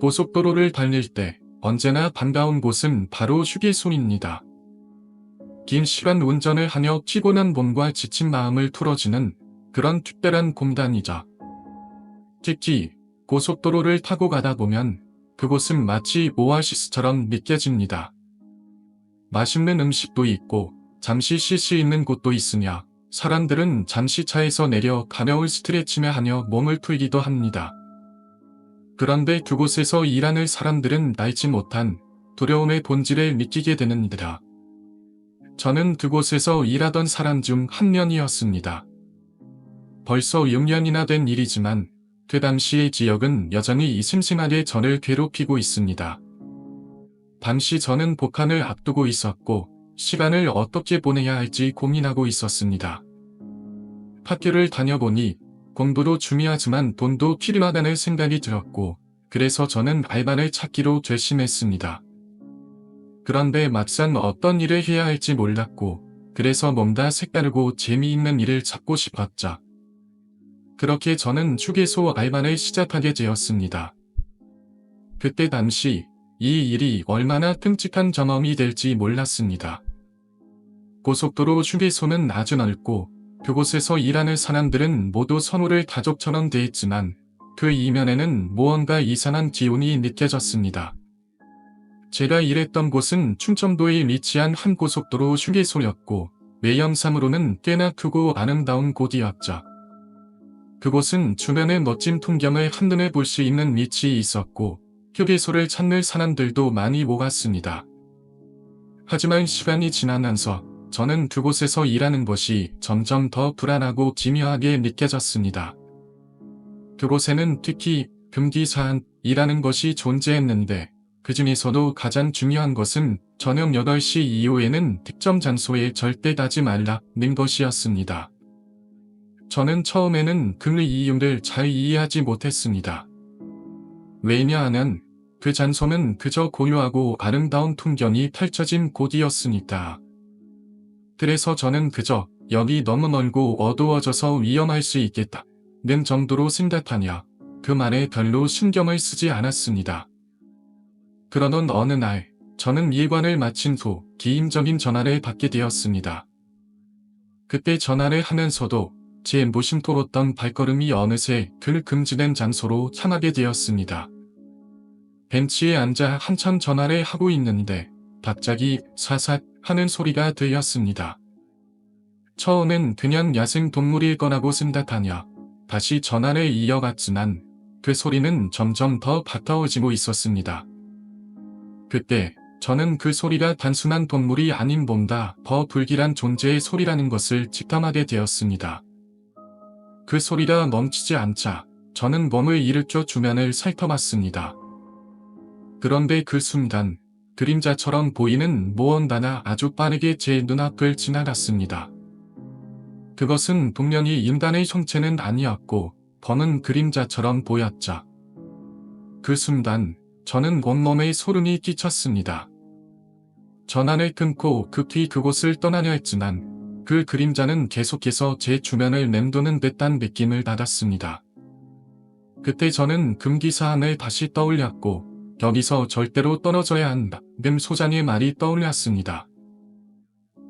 고속도로를 달릴 때 언제나 반가운 곳은 바로 휴게소입니다. 긴 시간 운전을 하며 피곤한 몸과 지친 마음을 풀어주는 그런 특별한 공간이죠. 특히 고속도로를 타고 가다 보면 그곳은 마치 오아시스처럼 느껴집니다. 맛있는 음식도 있고 잠시 쉴 수 있는 곳도 있으며 사람들은 잠시 차에서 내려 가벼운 스트레칭을 하며 몸을 풀기도 합니다. 그런데 그곳에서 일하는 사람들은 알지 못한 두려움의 본질을 느끼게 되는데다. 저는 그곳에서 일하던 사람 중 한 명이었습니다. 벌써 6년이나 된 일이지만 그 당시의 지역은 여전히 심심하게 저를 괴롭히고 있습니다. 당시 저는 복학을 앞두고 있었고 시간을 어떻게 보내야 할지 고민하고 있었습니다. 학교를 다녀보니 공부도 중요하지만 돈도 필요하다는 생각이 들었고 그래서 저는 알바를 찾기로 결심했습니다. 그런데 막상 어떤 일을 해야 할지 몰랐고 그래서 뭔가 색다르고 재미있는 일을 찾고 싶었죠. 그렇게 저는 휴게소 알바를 시작하게 되었습니다. 그때 당시 이 일이 얼마나 끔찍한 경험이 될지 몰랐습니다. 고속도로 휴게소는 아주 넓고 그곳에서 일하는 사람들은 모두 선후를 가족처럼 대했지만 그 이면에는 무언가 이상한 기운이 느껴졌습니다. 제가 일했던 곳은 충청도에 위치한 한 고속도로 휴게소였고 외형상으로는 꽤나 크고 아름다운 곳이었죠. 그곳은 주변의 멋진 풍경을 한눈에 볼 수 있는 위치에 있었고 휴게소를 찾는 사람들도 많이 모았습니다. 하지만 시간이 지나면서 저는 그곳에서 일하는 것이 점점 더 불안하고 기묘하게 느껴졌습니다. 그곳에는 특히 금기사항이라는 것이 존재했는데 그 중에서도 가장 중요한 것은 저녁 8시 이후에는 특정 장소에 절대 가지 말라는 것이었습니다. 저는 처음에는 그 이유를 잘 이해하지 못했습니다. 왜냐하면 그 장소는 그저 고요하고 아름다운 풍경이 펼쳐진 곳이었으니까. 그래서 저는 그저 여기 너무 멀고 어두워져서 위험할 수 있겠다는 정도로 생각하며 그 말에 별로 신경을 쓰지 않았습니다. 그러던 어느 날 저는 일과를 마친 후 개인적인 전화를 받게 되었습니다. 그때 전화를 하면서도 제 무심코 발걸음이 어느새 그 금지된 장소로 향하게 되었습니다. 벤치에 앉아 한참 전화를 하고 있는데 갑자기 사삭 하는 소리가 들렸습니다. 처음엔 그냥 야생동물일 거라고 생각하며 다시 전화를 이어갔지만 그 소리는 점점 더 가까워지고 있었습니다. 그때 저는 그 소리가 단순한 동물이 아닌 뭔가 더 불길한 존재의 소리라는 것을 직감하게 되었습니다. 그 소리가 멈추지 않자 저는 몸을 일으켜 주변을 살펴봤습니다. 그런데 그 순간 그림자처럼 보이는 무언가가 아주 빠르게 제 눈앞을 지나갔습니다. 그것은 분명히 인간의 형체는 아니었고 검은 그림자처럼 보였죠. 그 순간 저는 온몸에 소름이 끼쳤습니다. 전화를 끊고 급히 그곳을 떠나려 했지만 그 그림자는 계속해서 제 주변을 맴도는 듯한 느낌을 받았습니다. 그때 저는 금기사항을 다시 떠올렸고 여기서 절대로 떨어져야 한다는 소장의 말이 떠올랐습니다.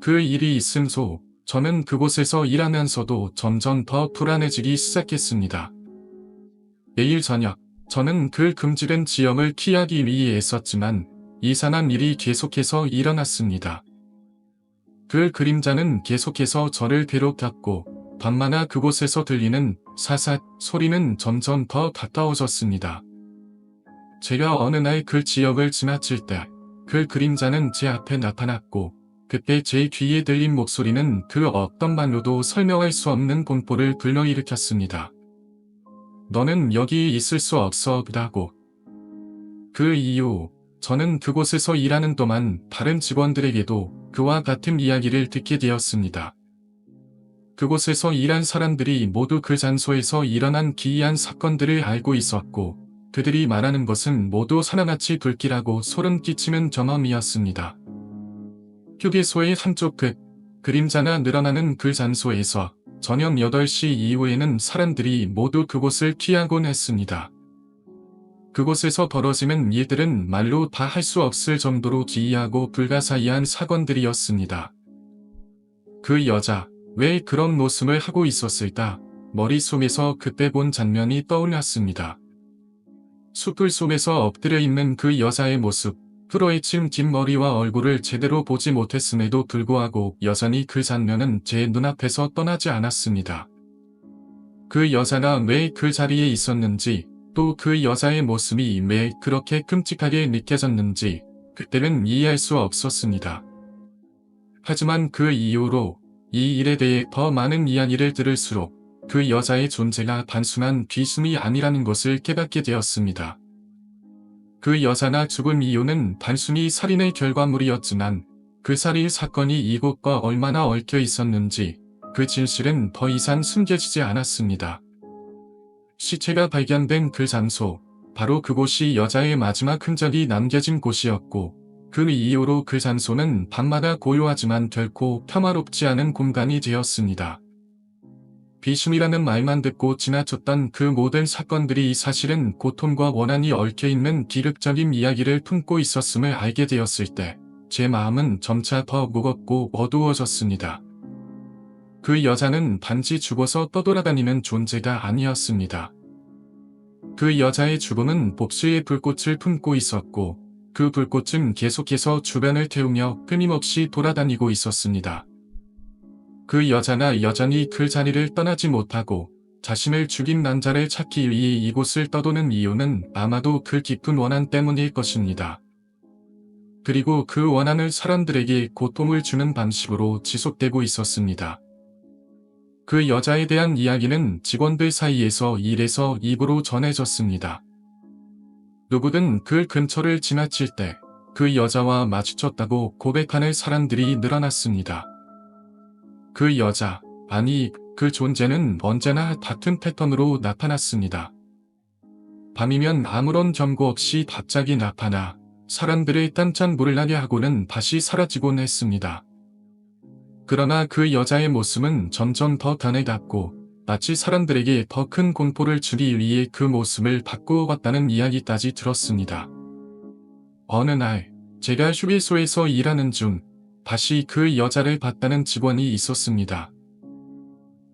그 일이 있은 후 저는 그곳에서 일하면서도 점점 더 불안해지기 시작했습니다. 매일 저녁 저는 그 금지된 지역을 피하기 위해 애썼지만 이상한 일이 계속해서 일어났습니다. 그 그림자는 계속해서 저를 괴롭혔고 밤마다 그곳에서 들리는 사삭 소리는 점점 더 가까워졌습니다. 제가 어느 날 그 지역을 지나칠 때 그 그림자는 제 앞에 나타났고 그때 제 귀에 들린 목소리는 그 어떤 말로도 설명할 수 없는 공포를 불러일으켰습니다. 너는 여기 있을 수 없어 라고. 그 이후 저는 그곳에서 일하는 동안 다른 직원들에게도 그와 같은 이야기를 듣게 되었습니다. 그곳에서 일한 사람들이 모두 그 장소에서 일어난 기이한 사건들을 알고 있었고 그들이 말하는 것은 모두 하나같이 불길하고 소름 끼치는 경험이었습니다. 휴게소의 한쪽 그림자가 늘어나는 그 장소에서 저녁 8시 이후에는 사람들이 모두 그곳을 피하곤 했습니다. 그곳에서 벌어지는 일들은 말로 다 할 수 없을 정도로 기이하고 불가사의한 사건들이었습니다. 그 여자, 왜 그런 모습을 하고 있었을까? 머릿속에서 그때 본 장면이 떠올랐습니다. 숲을 속에서 엎드려 있는 그 여자의 모습, 풀어헤친 긴 머리와 얼굴을 제대로 보지 못했음에도 불구하고 여전히 그 장면은 제 눈앞에서 떠나지 않았습니다. 그 여자가 왜 그 자리에 있었는지, 또 그 여자의 모습이 왜 그렇게 끔찍하게 느껴졌는지, 그때는 이해할 수 없었습니다. 하지만 그 이후로 이 일에 대해 더 많은 이야기를 들을수록 그 여자의 존재가 단순한 귀신이 아니라는 것을 깨닫게 되었습니다. 그 여자가 죽은 이유는 단순히 살인의 결과물이었지만 그 살인 사건이 이곳과 얼마나 얽혀 있었는지 그 진실은 더 이상 숨겨지지 않았습니다. 시체가 발견된 그 장소, 바로 그곳이 여자의 마지막 흔적이 남겨진 곳이었고 그 이후로 그 장소는 밤마다 고요하지만 결코 평화롭지 않은 공간이 되었습니다. 비심이라는 말만 듣고 지나쳤던 그 모든 사건들이 사실은 고통과 원한이 얽혀있는 기륵적인 이야기를 품고 있었음을 알게 되었을 때 제 마음은 점차 더 무겁고 어두워졌습니다. 그 여자는 단지 죽어서 떠돌아다니는 존재가 아니었습니다. 그 여자의 죽음은 복수의 불꽃을 품고 있었고 그 불꽃은 계속해서 주변을 태우며 끊임없이 돌아다니고 있었습니다. 그 여자가 여전히 그 자리를 떠나지 못하고 자신을 죽인 남자를 찾기 위해 이곳을 떠도는 이유는 아마도 그 깊은 원한 때문일 것입니다. 그리고 그 원한을 사람들에게 고통을 주는 방식으로 지속되고 있었습니다. 그 여자에 대한 이야기는 직원들 사이에서 일에서 입으로 전해졌습니다. 누구든 그 근처를 지나칠 때 그 여자와 마주쳤다고 고백하는 사람들이 늘어났습니다. 그 여자, 아니 그 존재는 언제나 같은 패턴으로 나타났습니다. 밤이면 아무런 경고 없이 갑자기 나타나 사람들을 깜짝 놀라게 하고는 다시 사라지곤 했습니다. 그러나 그 여자의 모습은 점점 더 변해갔고 마치 사람들에게 더 큰 공포를 주기 위해 그 모습을 바꾸어 갔다는 이야기까지 들었습니다. 어느 날 제가 휴게소에서 일하는 중 다시 그 여자를 봤다는 직원이 있었습니다.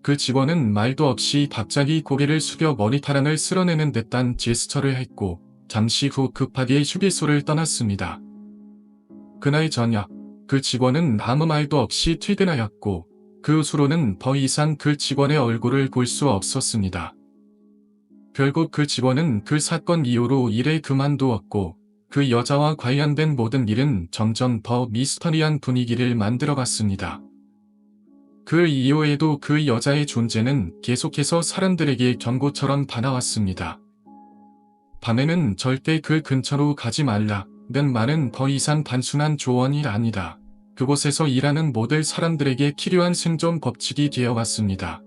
그 직원은 말도 없이 갑자기 고개를 숙여 머리카락을 쓸어내는 듯한 제스처를 했고 잠시 후 급하게 휴게소를 떠났습니다. 그날 저녁 그 직원은 아무 말도 없이 퇴근하였고 그 후로는 더 이상 그 직원의 얼굴을 볼 수 없었습니다. 결국 그 직원은 그 사건 이후로 일을 그만두었고 그 여자와 관련된 모든 일은 점점 더 미스터리한 분위기를 만들어갔습니다. 그 이후에도 그 여자의 존재는 계속해서 사람들에게 경고처럼 다가왔습니다. 밤에는 절대 그 근처로 가지 말라는 말은 더 이상 단순한 조언이 아니다. 그곳에서 일하는 모든 사람들에게 필요한 생존 법칙이 되어왔습니다.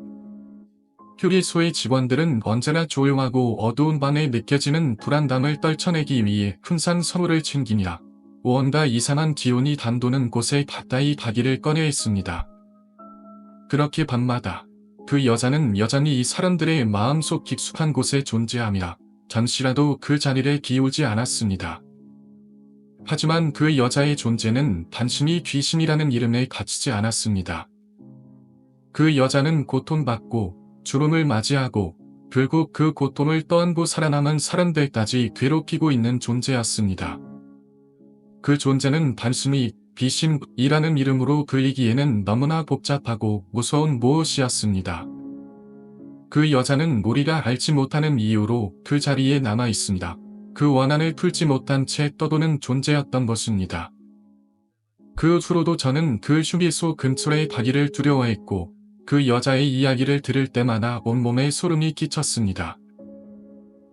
휴게소의 직원들은 언제나 조용하고 어두운 밤에 느껴지는 불안감을 떨쳐내기 위해 항상 서로를 챙기냐, 무언가 이상한 기운이 담도는 곳에 가까이 가기를 꺼려 했습니다. 그렇게 밤마다 그 여자는 여전히 이 사람들의 마음속 깊숙한 곳에 존재하며 잠시라도 그 자리를 비우지 않았습니다. 하지만 그 여자의 존재는 단순히 귀신이라는 이름에 갇히지 않았습니다. 그 여자는 고통받고 죽음을 맞이하고 결국 그 고통을 떠안고 살아남은 사람들까지 괴롭히고 있는 존재였습니다. 그 존재는 단순히 귀신이라는 이름으로 불리기에는 너무나 복잡하고 무서운 무엇이었습니다. 그 여자는 우리가 알지 못하는 이유로 그 자리에 남아 있습니다. 그 원한을 풀지 못한 채 떠도는 존재였던 것입니다. 그 후로도 저는 그 휴게소 근처에 가기를 두려워했고 그 여자의 이야기를 들을 때마다 온몸에 소름이 끼쳤습니다.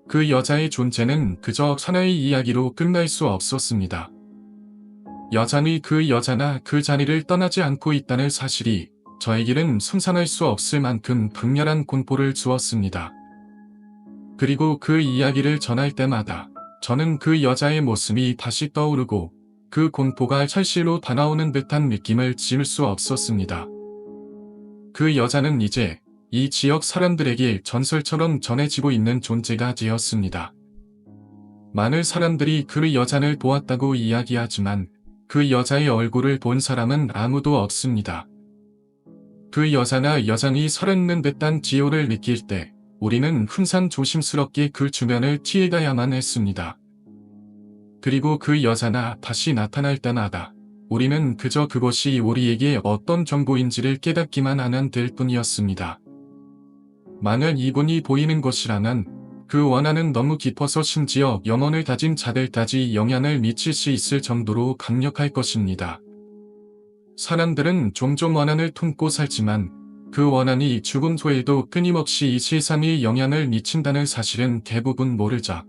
그 여자의 존재는 그저 하나의 이야기로 끝날 수 없었습니다. 여전히 그 여자나 그 자리를 떠나지 않고 있다는 사실이 저에게는 상상할 수 없을 만큼 극렬한 공포를 주었습니다. 그리고 그 이야기를 전할 때마다 저는 그 여자의 모습이 다시 떠오르고 그 공포가 철실로 다가오는 듯한 느낌을 지울 수 없었습니다. 그 여자는 이제 이 지역 사람들에게 전설처럼 전해지고 있는 존재가 되었습니다. 많은 사람들이 그 여자를 보았다고 이야기하지만 그 여자의 얼굴을 본 사람은 아무도 없습니다. 그 여자가 여전히 살아있는 듯한 기호를 느낄 때 우리는 항상 조심스럽게 그 주변을 피해가야만 했습니다. 그리고 그 여자가 다시 나타날 때마다 우리는 그저 그것이 우리에게 어떤 정보인지를 깨닫기만 하면 될 뿐이었습니다. 만약 이분이 보이는 것이라면 그 원한은 너무 깊어서 심지어 영혼을 가진 자들까지 영향을 미칠 수 있을 정도로 강력할 것입니다. 사람들은 종종 원한을 품고 살지만 그 원한이 죽음 후에도 끊임없이 이 세상에 영향을 미친다는 사실은 대부분 모르죠.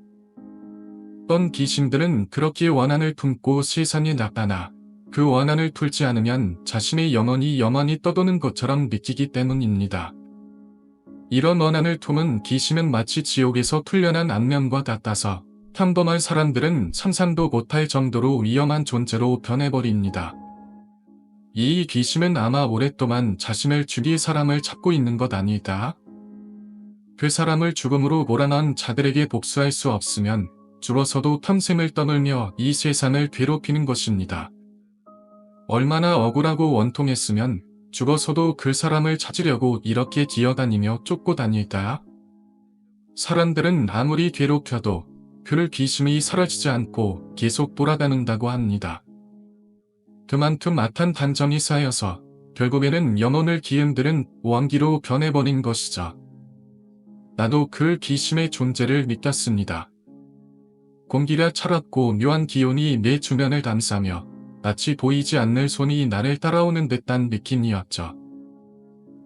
어떤 귀신들은 그렇게 원한을 품고 세상에 나타나 그 원한을 풀지 않으면 자신의 영혼이 영원히 떠도는 것처럼 느끼기 때문입니다. 이런 원한을 품은 귀신은 마치 지옥에서 풀려난 악령과 같아서 평범한 사람들은 상상도 못할 정도로 위험한 존재로 변해버립니다. 이 귀신은 아마 오랫동안 자신을 죽일 사람을 찾고 있는 것 아닐까? 그 사람을 죽음으로 몰아넣은 자들에게 복수할 수 없으면 죽어서도 평생을 떠놀며 이 세상을 괴롭히는 것입니다. 얼마나 억울하고 원통했으면 죽어서도 그 사람을 찾으려고 이렇게 기어다니며 쫓고 다닐까? 사람들은 아무리 괴롭혀도 그를 귀신이 사라지지 않고 계속 돌아다닌다고 합니다. 그만큼 악한 단점이 쌓여서 결국에는 영혼을 기은들은 원기로 변해버린 것이죠. 나도 그 귀신의 존재를 느꼈습니다. 공기가 차갑고 묘한 기운이 내 주변을 감싸며 마치 보이지 않는 손이 나를 따라오는 듯한 느낌이었죠.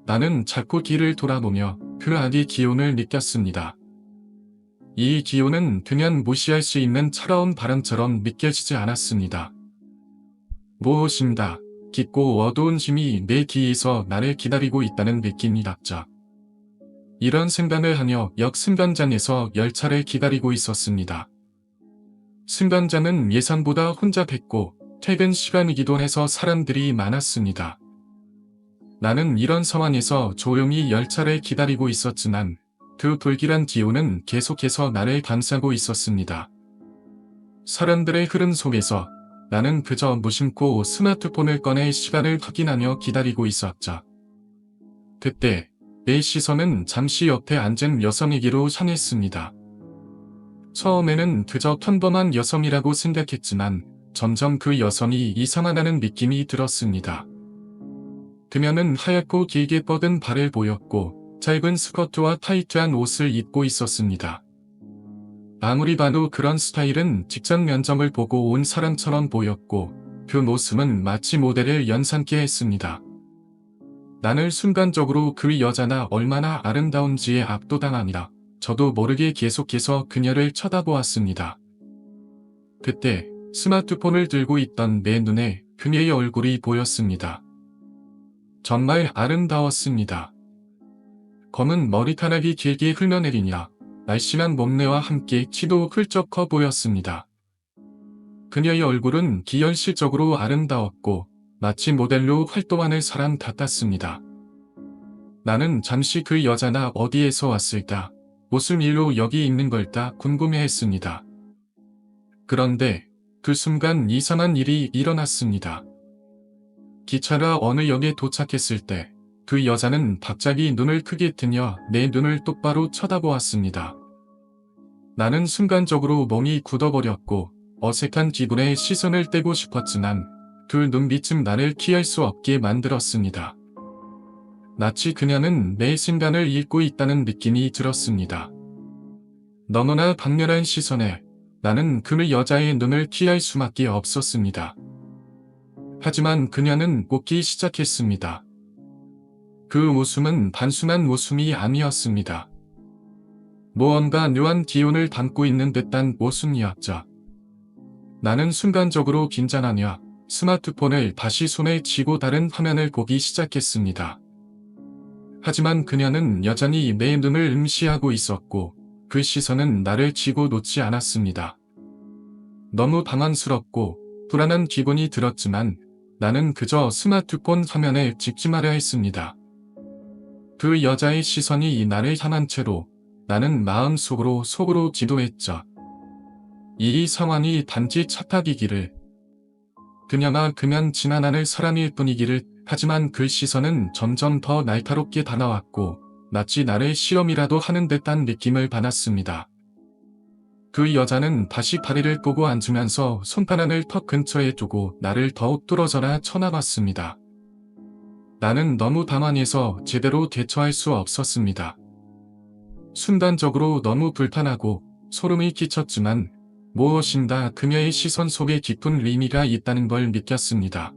나는 자꾸 뒤를 돌아보며 그 악의 기운을 느꼈습니다. 이 기운은 그냥 무시할 수 있는 차가운 바람처럼 느껴지지 않았습니다. 무엇인가 깊고 어두운 힘이 내 뒤에서 나를 기다리고 있다는 느낌이었죠. 이런 생각을 하며 역 승강장에서 열차를 기다리고 있었습니다. 승강장은 예상보다 혼잡했고 퇴근 시간이기도 해서 사람들이 많았습니다. 나는 이런 상황에서 조용히 열차를 기다리고 있었지만 그 불길한 기운은 계속해서 나를 감싸고 있었습니다. 사람들의 흐름 속에서 나는 그저 무심코 스마트폰을 꺼내 시간을 확인하며 기다리고 있었죠. 그때 내 시선은 잠시 옆에 앉은 여성에게로 향했습니다. 처음에는 그저 평범한 여성이라고 생각했지만 점점 그 여성이 이상하다는 느낌이 들었습니다. 그녀는 하얗고 길게 뻗은 발을 보였고 짧은 스커트와 타이트한 옷을 입고 있었습니다. 아무리 봐도 그런 스타일은 직장 면접을 보고 온 사람처럼 보였고 그 모습은 마치 모델을 연상케 했습니다. 나는 순간적으로 그 여자가 얼마나 아름다운지에 압도당하니라 저도 모르게 계속해서 그녀를 쳐다보았습니다. 그때 스마트폰을 들고 있던 내 눈에 그녀의 얼굴이 보였습니다. 정말 아름다웠습니다. 검은 머리카락이 길게 흘러내리냐 날씬한 몸매와 함께 키도 훌쩍 커 보였습니다. 그녀의 얼굴은 비현실적으로 아름다웠고 마치 모델로 활동하는 사람 같았습니다. 나는 잠시 그 여자가 어디에서 왔을까, 무슨 일로 여기 있는 걸까 궁금해했습니다. 그런데 그 순간 이상한 일이 일어났습니다. 기차가 어느 역에 도착했을 때 그 여자는 갑자기 눈을 크게 뜨며 내 눈을 똑바로 쳐다보았습니다. 나는 순간적으로 몸이 굳어버렸고 어색한 기분에 시선을 떼고 싶었지만 그 눈빛은 나를 피할 수 없게 만들었습니다. 마치 그녀는 내 순간을 읽고 있다는 느낌이 들었습니다. 너무나 강렬한 시선에 나는 그 여자의 눈을 피할 수밖에 없었습니다. 하지만 그녀는 웃기 시작했습니다. 그 웃음은 단순한 웃음이 아니었습니다. 무언가 묘한 기운을 담고 있는 듯한 웃음이었죠. 나는 순간적으로 긴장하며 스마트폰을 다시 손에 쥐고 다른 화면을 보기 시작했습니다. 하지만 그녀는 여전히 내 눈을 응시하고 있었고 그 시선은 나를 쥐고 놓지 않았습니다. 너무 당황스럽고 불안한 기분이 들었지만 나는 그저 스마트폰 화면에 집중하려 했습니다. 그 여자의 시선이 나를 향한 채로 나는 마음속으로 속으로 기도했죠. 이 상황이 단지 착각이기를. 그녀가 그냥 지나가는 사람일 뿐이기를. 하지만 그 시선은 점점 더 날카롭게 다가왔고 마치 나를 시험이라도 하는 듯한 느낌을 받았습니다. 그 여자는 다시 다리를 꼬고 앉으면서 손바닥을 턱 근처에 두고 나를 더욱 뚫어져라 쳐다봤습니다. 나는 너무 당황해서 제대로 대처할 수 없었습니다. 순간적으로 너무 불편하고 소름이 끼쳤지만 무엇인가 그녀의 시선 속에 깊은 의미가 있다는 걸 느꼈습니다.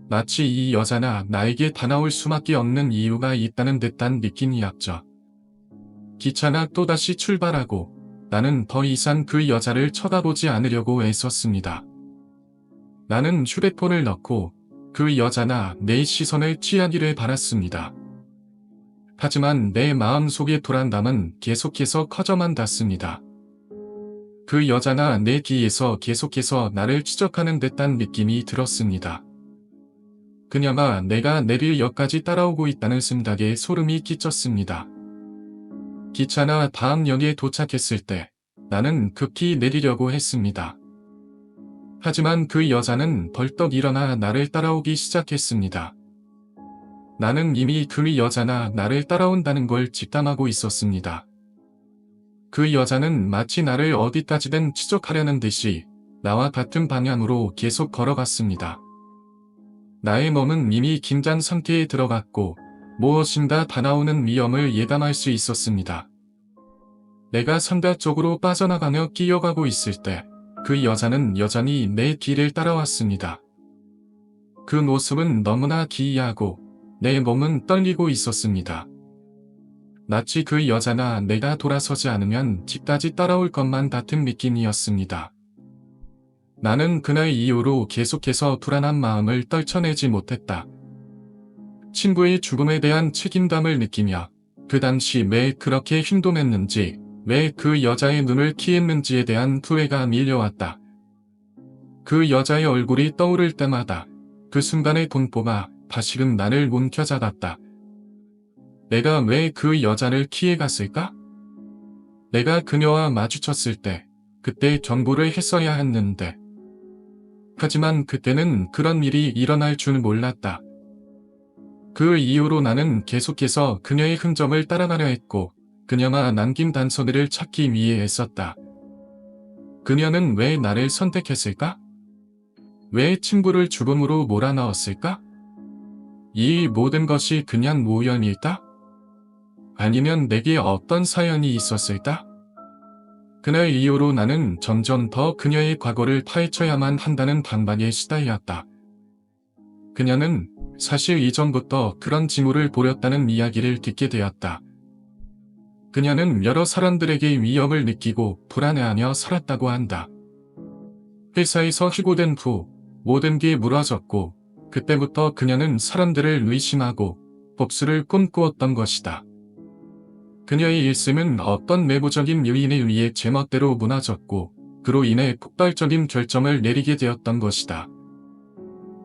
마치 이 여자나 나에게 다가올 수밖에 없는 이유가 있다는 듯한 느낌이었죠. 기차가 또다시 출발하고 나는 더 이상 그 여자를 쳐다보지 않으려고 애썼습니다. 나는 휴대폰을 넣고 그 여자나 내 시선을 취하기를 바랐습니다. 하지만 내 마음속의 불안감은 계속해서 커져만 갔습니다. 그 여자나 내 뒤에서 계속해서 나를 추적하는 듯한 느낌이 들었습니다. 그녀가 내가 내릴 역까지 따라오고 있다는 생각에 소름이 끼쳤습니다. 기차가 다음 역에 도착했을 때 나는 급히 내리려고 했습니다. 하지만 그 여자는 벌떡 일어나 나를 따라오기 시작했습니다. 나는 이미 그 여자나 나를 따라온다는 걸 직감하고 있었습니다. 그 여자는 마치 나를 어디까지든 추적하려는 듯이 나와 같은 방향으로 계속 걸어갔습니다. 나의 몸은 이미 긴장 상태에 들어갔고 무엇인가 다가오는 위험을 예감할 수 있었습니다. 내가 상가 쪽으로 빠져나가며 뛰어가고 있을 때 그 여자는 여전히 내 뒤를 따라왔습니다. 그 모습은 너무나 기이하고 내 몸은 떨리고 있었습니다. 마치 그 여자나 내가 돌아서지 않으면 집까지 따라올 것만 같은 느낌이었습니다. 나는 그날 이후로 계속해서 불안한 마음을 떨쳐내지 못했다. 친구의 죽음에 대한 책임감을 느끼며 그 당시 왜 그렇게 행동했는지, 왜 그 여자의 눈을 피했는지에 대한 후회가 밀려왔다. 그 여자의 얼굴이 떠오를 때마다 그 순간의 공포가 다시금 나를 움켜잡았다. 내가 왜 그 여자를 피해갔을까? 내가 그녀와 마주쳤을 때 그때 경고를 했어야 했는데. 하지만 그때는 그런 일이 일어날 줄 몰랐다. 그 이후로 나는 계속해서 그녀의 흔적을 따라가려 했고 그녀가 남긴 단서들을 찾기 위해 애썼다. 그녀는 왜 나를 선택했을까? 왜 친구를 죽음으로 몰아넣었을까? 이 모든 것이 그냥 우연일까? 아니면 내게 어떤 사연이 있었을까? 그날 이후로 나는 점점 더 그녀의 과거를 파헤쳐야만 한다는 강박에 시달렸다. 그녀는 사실 이전부터 그런 징후를 보였다는 이야기를 듣게 되었다. 그녀는 여러 사람들에게 위협을 느끼고 불안해하며 살았다고 한다. 회사에서 해고된 후 모든 게 무너졌고 그때부터 그녀는 사람들을 의심하고 복수를 꿈꾸었던 것이다. 그녀의 일생은 어떤 내부적인 요인에 의해 제멋대로 무너졌고 그로 인해 폭발적인 결정을 내리게 되었던 것이다.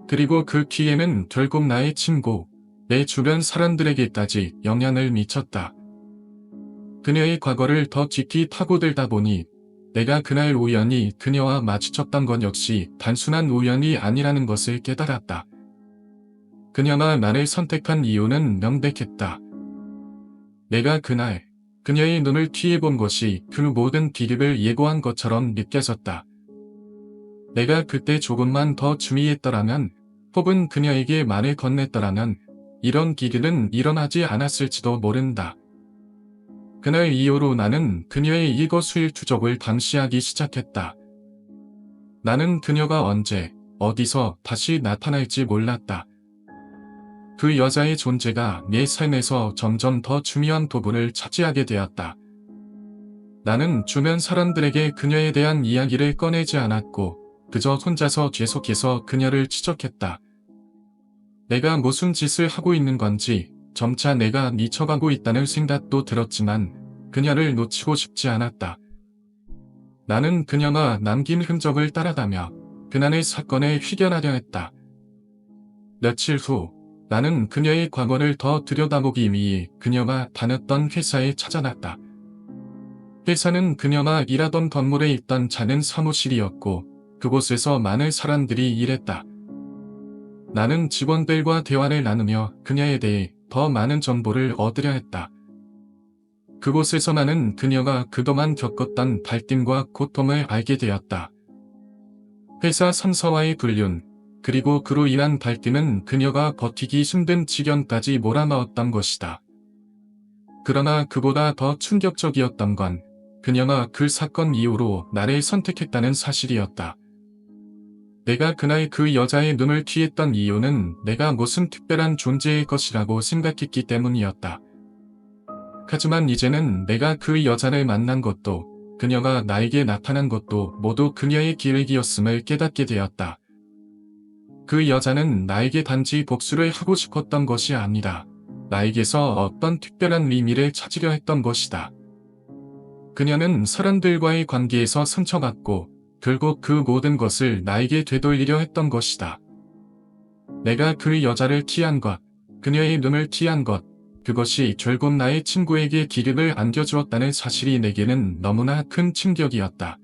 그리고 그 기회는 결국 나의 친구, 내 주변 사람들에게까지 영향을 미쳤다. 그녀의 과거를 더 깊이 파고들다 보니 내가 그날 우연히 그녀와 마주쳤던 것 역시 단순한 우연이 아니라는 것을 깨달았다. 그녀가 나를 선택한 이유는 명백했다. 내가 그날 그녀의 눈을 피해본 것이 그 모든 기립을 예고한 것처럼 느껴졌다. 내가 그때 조금만 더 주의했더라면 혹은 그녀에게 말을 건넸더라면 이런 기립은 일어나지 않았을지도 모른다. 그날 이후로 나는 그녀의 일거수일투족을 감시하기 시작했다. 나는 그녀가 언제, 어디서 다시 나타날지 몰랐다. 그 여자의 존재가 내 삶에서 점점 더 중요한 부분을 차지하게 되었다. 나는 주변 사람들에게 그녀에 대한 이야기를 꺼내지 않았고 그저 혼자서 계속해서 그녀를 추적했다. 내가 무슨 짓을 하고 있는 건지 점차 내가 미쳐가고 있다는 생각도 들었지만 그녀를 놓치고 싶지 않았다. 나는 그녀가 남긴 흔적을 따라가며 그날의 사건을 해결하려 했다. 며칠 후 나는 그녀의 과거를 더 들여다보기 위해 그녀가 다녔던 회사에 찾아갔다. 회사는 그녀가 일하던 건물에 있던 작은 사무실이었고 그곳에서 많은 사람들이 일했다. 나는 직원들과 대화를 나누며 그녀에 대해 더 많은 정보를 얻으려 했다. 그곳에서 나는 그녀가 그동안 겪었던 갈등과 고통을 알게 되었다. 회사 상사와의 불륜, 그리고 그로 인한 갈등은 그녀가 버티기 힘든 지경까지 몰아넣었던 것이다. 그러나 그보다 더 충격적이었던 건 그녀가 그 사건 이후로 나를 선택했다는 사실이었다. 내가 그날 그 여자의 눈을 피했던 이유는 내가 무슨 특별한 존재일 것이라고 생각했기 때문이었다. 하지만 이제는 내가 그 여자를 만난 것도 그녀가 나에게 나타난 것도 모두 그녀의 계획이었음을 깨닫게 되었다. 그 여자는 나에게 단지 복수를 하고 싶었던 것이 아니라 나에게서 어떤 특별한 의미를 찾으려 했던 것이다. 그녀는 사람들과의 관계에서 상처받고 결국 그 모든 것을 나에게 되돌리려 했던 것이다. 내가 그 여자를 피한 것, 그녀의 눈을 피한 것, 그것이 결국 나의 친구에게 기름을 안겨주었다는 사실이 내게는 너무나 큰 충격이었다.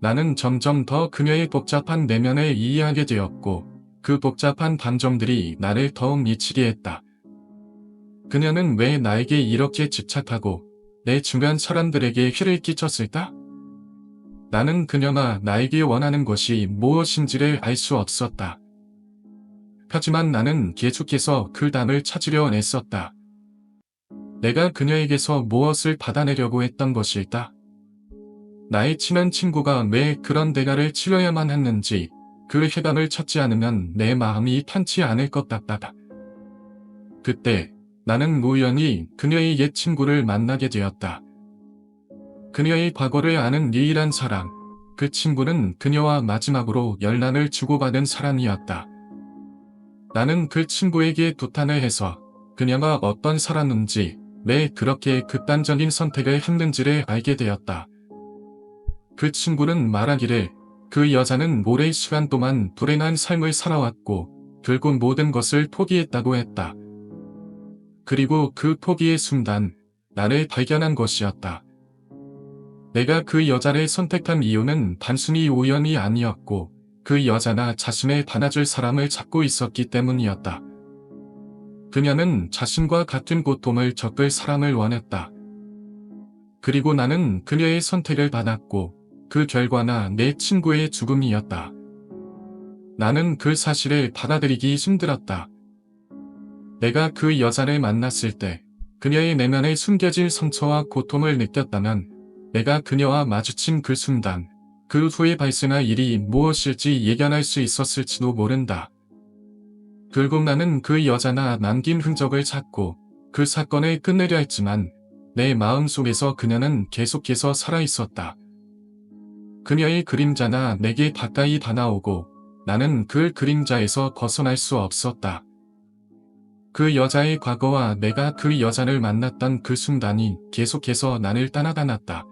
나는 점점 더 그녀의 복잡한 내면을 이해하게 되었고 그 복잡한 감정들이 나를 더욱 미치게 했다. 그녀는 왜 나에게 이렇게 집착하고 내 주변 사람들에게 해를 끼쳤을까? 나는 그녀가 나에게 원하는 것이 무엇인지를 알 수 없었다. 하지만 나는 계속해서 그 답을 찾으려 애썼다. 내가 그녀에게서 무엇을 받아내려고 했던 것일까? 나의 친한 친구가 왜 그런 대가를 치러야만 했는지 그 해답을 찾지 않으면 내 마음이 편치 않을 것 같다. 그때 나는 우연히 그녀의 옛 친구를 만나게 되었다. 그녀의 과거를 아는 유일한 사람, 그 친구는 그녀와 마지막으로 연락을 주고받은 사람이었다. 나는 그 친구에게 부탁을 해서 그녀가 어떤 사람인지 왜 그렇게 극단적인 선택을 했는지를 알게 되었다. 그 친구는 말하기를 그 여자는 오랜 시간 동안 불행한 삶을 살아왔고 결국 모든 것을 포기했다고 했다. 그리고 그 포기의 순간 나를 발견한 것이었다. 내가 그 여자를 선택한 이유는 단순히 우연이 아니었고 그 여자나 자신을 받아줄 사람을 찾고 있었기 때문이었다. 그녀는 자신과 같은 고통을 겪을 사람을 원했다. 그리고 나는 그녀의 선택을 받았고 그 결과나 내 친구의 죽음이었다. 나는 그 사실을 받아들이기 힘들었다. 내가 그 여자를 만났을 때 그녀의 내면에 숨겨진 상처와 고통을 느꼈다면 내가 그녀와 마주친 그 순간 그 후에 발생할 일이 무엇일지 예견할 수 있었을지도 모른다. 결국 나는 그 여자나 남긴 흔적을 찾고 그 사건을 끝내려 했지만 내 마음속에서 그녀는 계속해서 살아있었다. 그녀의 그림자나 내게 가까이 다가오고 나는 그 그림자에서 벗어날 수 없었다. 그 여자의 과거와 내가 그 여자를 만났던 그 순간이 계속해서 나를 따라다녔다.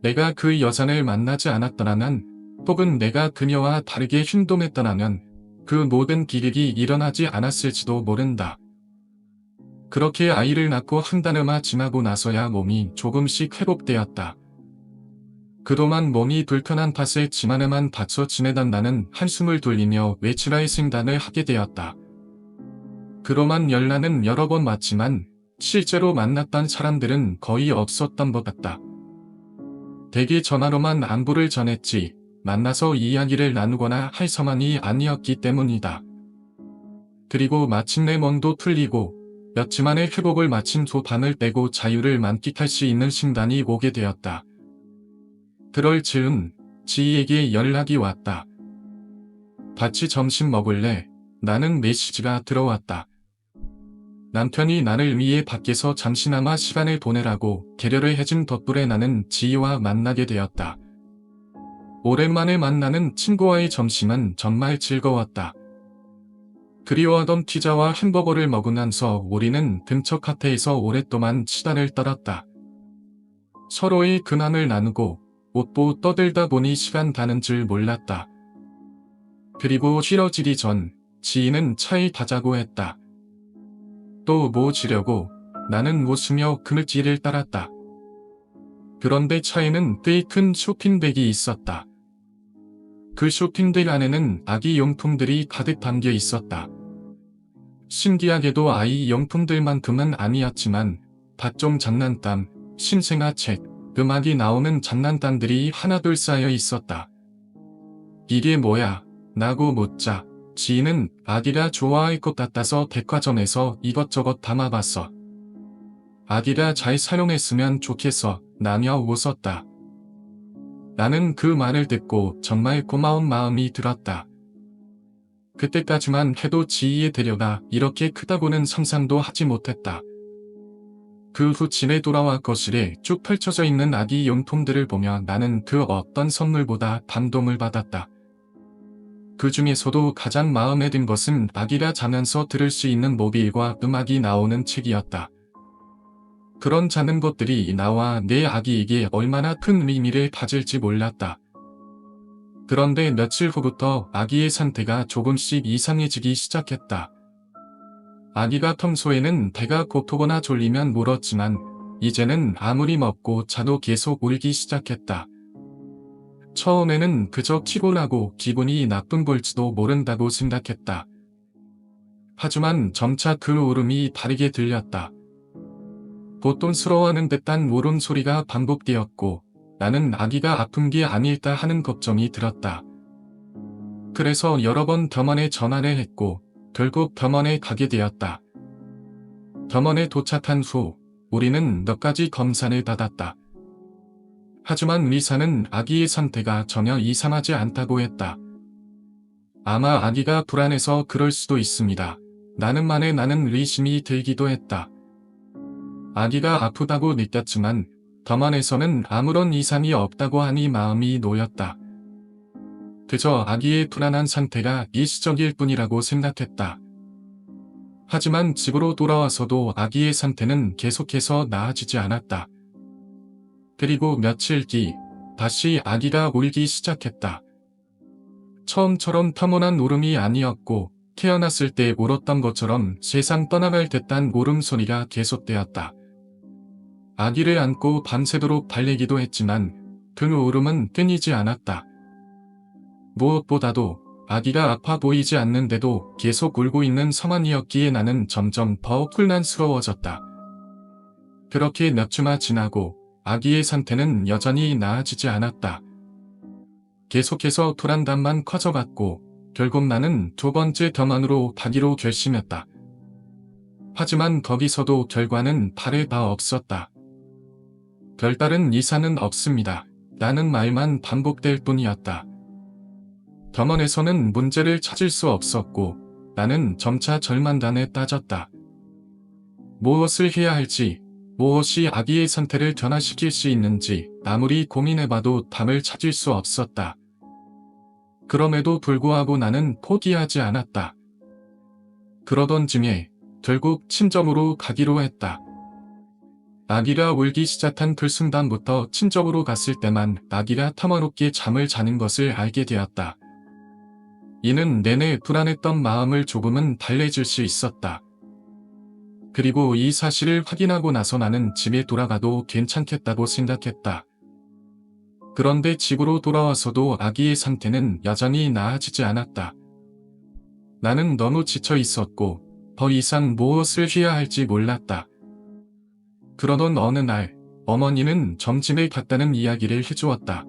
내가 그 여자를 만나지 않았더라면 혹은 내가 그녀와 다르게 행동했더라면 그 모든 기획이 일어나지 않았을지도 모른다. 그렇게 아이를 낳고 한 달여마 지나고 나서야 몸이 조금씩 회복되었다. 그동안 몸이 불편한 탓에 집안에만 받쳐 지내던 나는 한숨을 돌리며 외출할 생각을 하게 되었다. 그로만 연락은 여러 번 왔지만 실제로 만났던 사람들은 거의 없었던 것 같다. 대기 전화로만 안부를 전했지 만나서 이야기를 나누거나 할 상황이 아니었기 때문이다. 그리고 마침내 멍도 풀리고 며칠 만에 회복을 마친 후 밤을 빼고 자유를 만끽할 수 있는 순간이 오게 되었다. 그럴 즈음 지희에게 연락이 왔다. 같이 점심 먹을래? 라는 메시지가 들어왔다. 남편이 나를 위해 밖에서 잠시나마 시간을 보내라고 계려를 해준 덕분에 나는 지희와 만나게 되었다. 오랜만에 만나는 친구와의 점심은 정말 즐거웠다. 그리워하던 피자와 햄버거를 먹으면서 우리는 근처 카페에서 오랫동안 수다를 떨었다. 서로의 근황을 나누고 웃고 떠들다 보니 시간 가는 줄 몰랐다. 그리고 싫어지기 전 지희는 차에 가자고 했다. 또 뭐 지려고 나는 웃으며 그늘지를 따랐다. 그런데 차에는 꽤 큰 쇼핑백이 있었다. 그 쇼핑백 안에는 아기 용품들이 가득 담겨 있었다. 신기하게도 아이 용품들만큼은 아니었지만 각종 장난감, 신생아책, 음악이 나오는 장난감들이 하나둘 쌓여 있었다. 이게 뭐야? 라고 묻자 지인은 아기가 좋아할 것 같아서 백화점에서 이것저것 담아봤어. 아기가 잘 사용했으면 좋겠어. 라며 웃었다. 나는 그 말을 듣고 정말 고마운 마음이 들었다. 그때까지만 해도 지희의 데려가 이렇게 크다고는 상상도 하지 못했다. 그 후 집에 돌아와 거실에 쭉 펼쳐져 있는 아기 용품들을 보며 나는 그 어떤 선물보다 감동을 받았다. 그 중에서도 가장 마음에 든 것은 아기가 자면서 들을 수 있는 모빌과 음악이 나오는 책이었다. 그런 작은 것들이 나와 내 아기에게 얼마나 큰 의미를 가질지 몰랐다. 그런데 며칠 후부터 아기의 상태가 조금씩 이상해지기 시작했다. 아기가 평소에는 배가 고프거나 졸리면 울었지만 이제는 아무리 먹고 자도 계속 울기 시작했다. 처음에는 그저 피곤하고 기분이 나쁜 걸지도 모른다고 생각했다. 하지만 점차 그 울음이 다르게 들렸다. 고통스러워하는 듯한 울음소리가 반복되었고 나는 아기가 아픈 게 아닐까 하는 걱정이 들었다. 그래서 여러 번 병원에 전화를 했고 결국 병원에 가게 되었다. 병원에 도착한 후 우리는 몇 가지 검사를 받았다. 하지만 의사는 아기의 상태가 전혀 이상하지 않다고 했다. 아마 아기가 불안해서 그럴 수도 있습니다. 라는 말에 나는 의심이 들기도 했다. 아기가 아프다고 느꼈지만 병원에서는 아무런 이상이 없다고 하니 마음이 놓였다. 그저 아기의 불안한 상태가 일시적일 뿐이라고 생각했다. 하지만 집으로 돌아와서도 아기의 상태는 계속해서 나아지지 않았다. 그리고 며칠 뒤 다시 아기가 울기 시작했다. 처음처럼 평온한 울음이 아니었고 태어났을 때 울었던 것처럼 세상 떠나갈 듯한 울음소리가 계속되었다. 아기를 안고 밤새도록 달래기도 했지만 그 울음은 끊이지 않았다. 무엇보다도 아기가 아파 보이지 않는데도 계속 울고 있는 상황이었기에 나는 점점 더 혼란스러워졌다. 그렇게 몇 주가 지나고 아기의 상태는 여전히 나아지지 않았다. 계속해서 불안감만 커져갔고 결국 나는 두 번째 병원으로 가기로 결심했다. 하지만 거기서도 결과는 다를 바 없었다. 별다른 이상은 없습니다. 라는 말만 반복될 뿐이었다. 병원에서는 문제를 찾을 수 없었고 나는 점차 절망감에 빠졌다. 무엇을 해야 할지, 무엇이 아기의 상태를 변화시킬 수 있는지 아무리 고민해봐도 답을 찾을 수 없었다. 그럼에도 불구하고 나는 포기하지 않았다. 그러던 중에 결국 친정으로 가기로 했다. 아기가 울기 시작한 그 순간부터 친정으로 갔을 때만 아기가 평화롭게 잠을 자는 것을 알게 되었다. 이는 내내 불안했던 마음을 조금은 달래줄 수 있었다. 그리고 이 사실을 확인하고 나서 나는 집에 돌아가도 괜찮겠다고 생각했다. 그런데 집으로 돌아와서도 아기의 상태는 여전히 나아지지 않았다. 나는 너무 지쳐 있었고 더 이상 무엇을 해야 할지 몰랐다. 그러던 어느 날 어머니는 점심에 갔다는 이야기를 해주었다.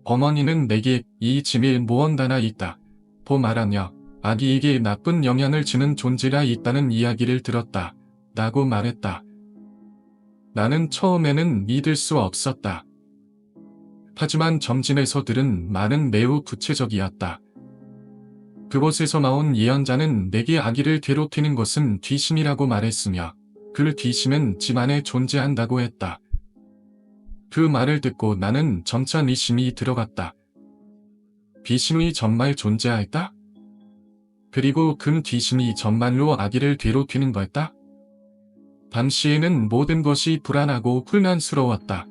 어머니는 내게 이 집에 무언가가 있다. 고 말하며 아기에게 나쁜 영향을 주는 존재가 있다는 이야기를 들었다. 라고 말했다. 나는 처음에는 믿을 수 없었다. 하지만 점심에서 들은 말은 매우 구체적이었다. 그곳에서 나온 예언자는 내게 아기를 괴롭히는 것은 귀신이라고 말했으며 그 귀신은 집 안에 존재한다고 했다. 그 말을 듣고 나는 점차 의심이 들어갔다. 귀신이 정말 존재할까? 그리고 그 귀신이 정말로 아기를 괴롭히는 걸까? 당시에는 모든 것이 불안하고 혼란스러웠다.